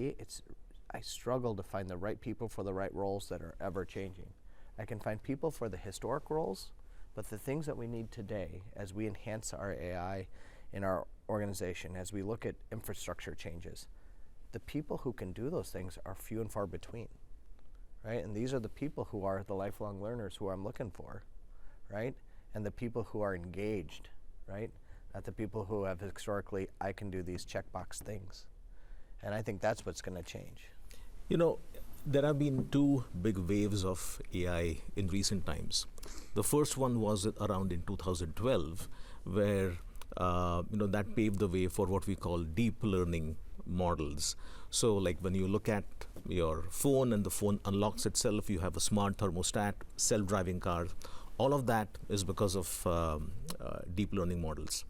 I struggle to find the right people for the right roles that are ever changing. I can find people for the historic roles, but the things that we need today as we enhance our AI in our organization, as we look at infrastructure changes, the people who can do those things are few and far between, right? And these are the people who are the lifelong learners who I'm looking for, right? And the people who are engaged, right? Not the people who have historically, I can do these checkbox things. And I think that's what's going to change. There have been two big waves of AI in recent times. The first one was around in 2012, where that paved the way for what we call deep learning models. So like when you look at your phone and the phone unlocks itself, you have a smart thermostat, self-driving cars. All of that is because of deep learning models.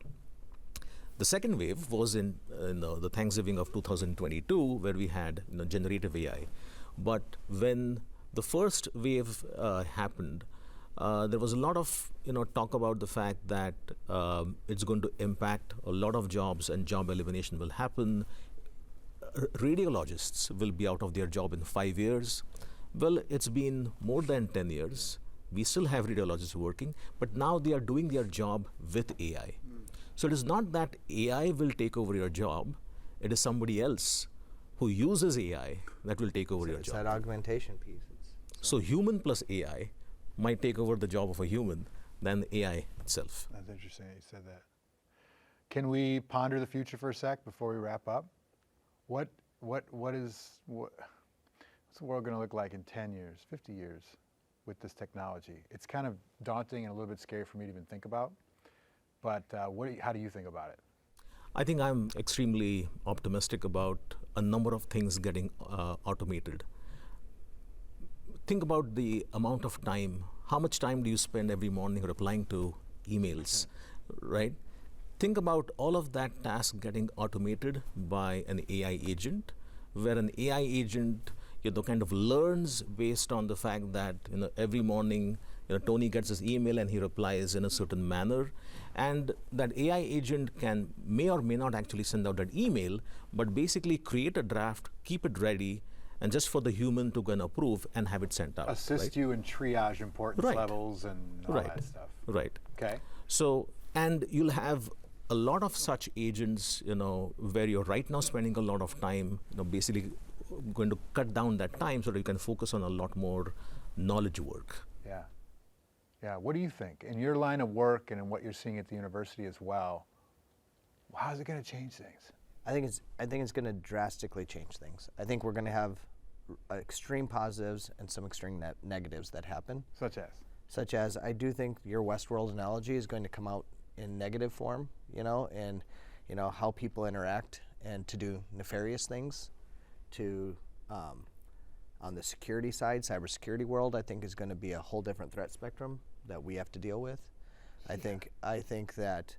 The second wave was in the Thanksgiving of 2022, where we had generative AI. But when the first wave happened, there was a lot of talk about the fact that it's going to impact a lot of jobs and job elimination will happen. Radiologists will be out of their job in 5 years. Well, it's been more than 10 years. We still have radiologists working, but now they are doing their job with AI. So it is not that AI will take over your job, it is somebody else who uses AI that will take over your job. It's that augmentation piece. So human plus AI might take over the job of a human than AI itself. That's interesting that you said that. Can we ponder the future for a sec before we wrap up? What's the world going to look like in 10 years, 50 years with this technology? It's kind of daunting and a little bit scary for me to even think about, but how do you think about it? I think I'm extremely optimistic about a number of things getting automated. Think about the amount of time. How much time do you spend every morning replying to emails, right? Think about all of that task getting automated by an AI agent, where an AI agent kind of learns based on the fact that every morning Tony gets his email and he replies in a certain manner, and that AI agent may or may not actually send out that email, but basically create a draft, keep it ready, and just for the human to go and approve and have it sent out. Assist you in triage importance levels and all that stuff. Right. Okay. So, and you'll have a lot of such agents, where you're right now spending a lot of time, basically going to cut down that time so that you can focus on a lot more knowledge work. Yeah. Yeah. What do you think? In your line of work and in what you're seeing at the university as well, how is it going to change things? I think it's going to drastically change things. I think we're going to have extreme positives and some extreme negatives that happen. Such as I do think your Westworld analogy is going to come out in negative form, and how people interact and to do nefarious things. On the security side, cybersecurity world, I think is going to be a whole different threat spectrum that we have to deal with. I think that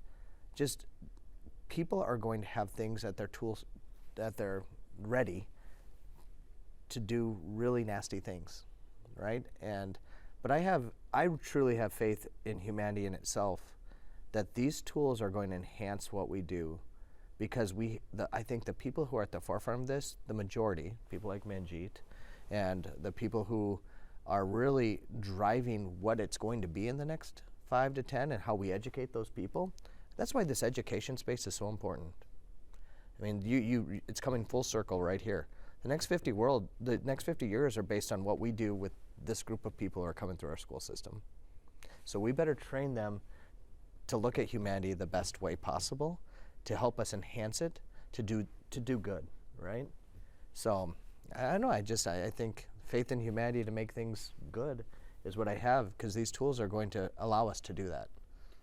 just people are going to have things at their tools, that they're ready to do really nasty things, right? But I truly have faith in humanity in itself, that these tools are going to enhance what we do, because I think the people who are at the forefront of this, the majority, people like Manjeet, and the people who are really driving what it's going to be in the next 5 to 10 and how we educate those people, that's why this education space is so important. I mean, it's coming full circle right here. The next 50 years are based on what we do with this group of people who are coming through our school system. So we better train them to look at humanity the best way possible, to help us enhance it, to do good, right? So I don't know, I think faith in humanity to make things good is what I have, because these tools are going to allow us to do that.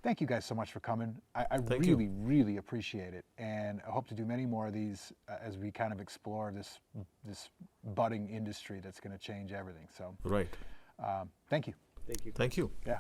Thank you guys so much for coming. I really appreciate it, and I hope to do many more of these as we kind of explore this budding industry that's going to change everything. So, right. Thank you. Thank you. Thank you. Yeah.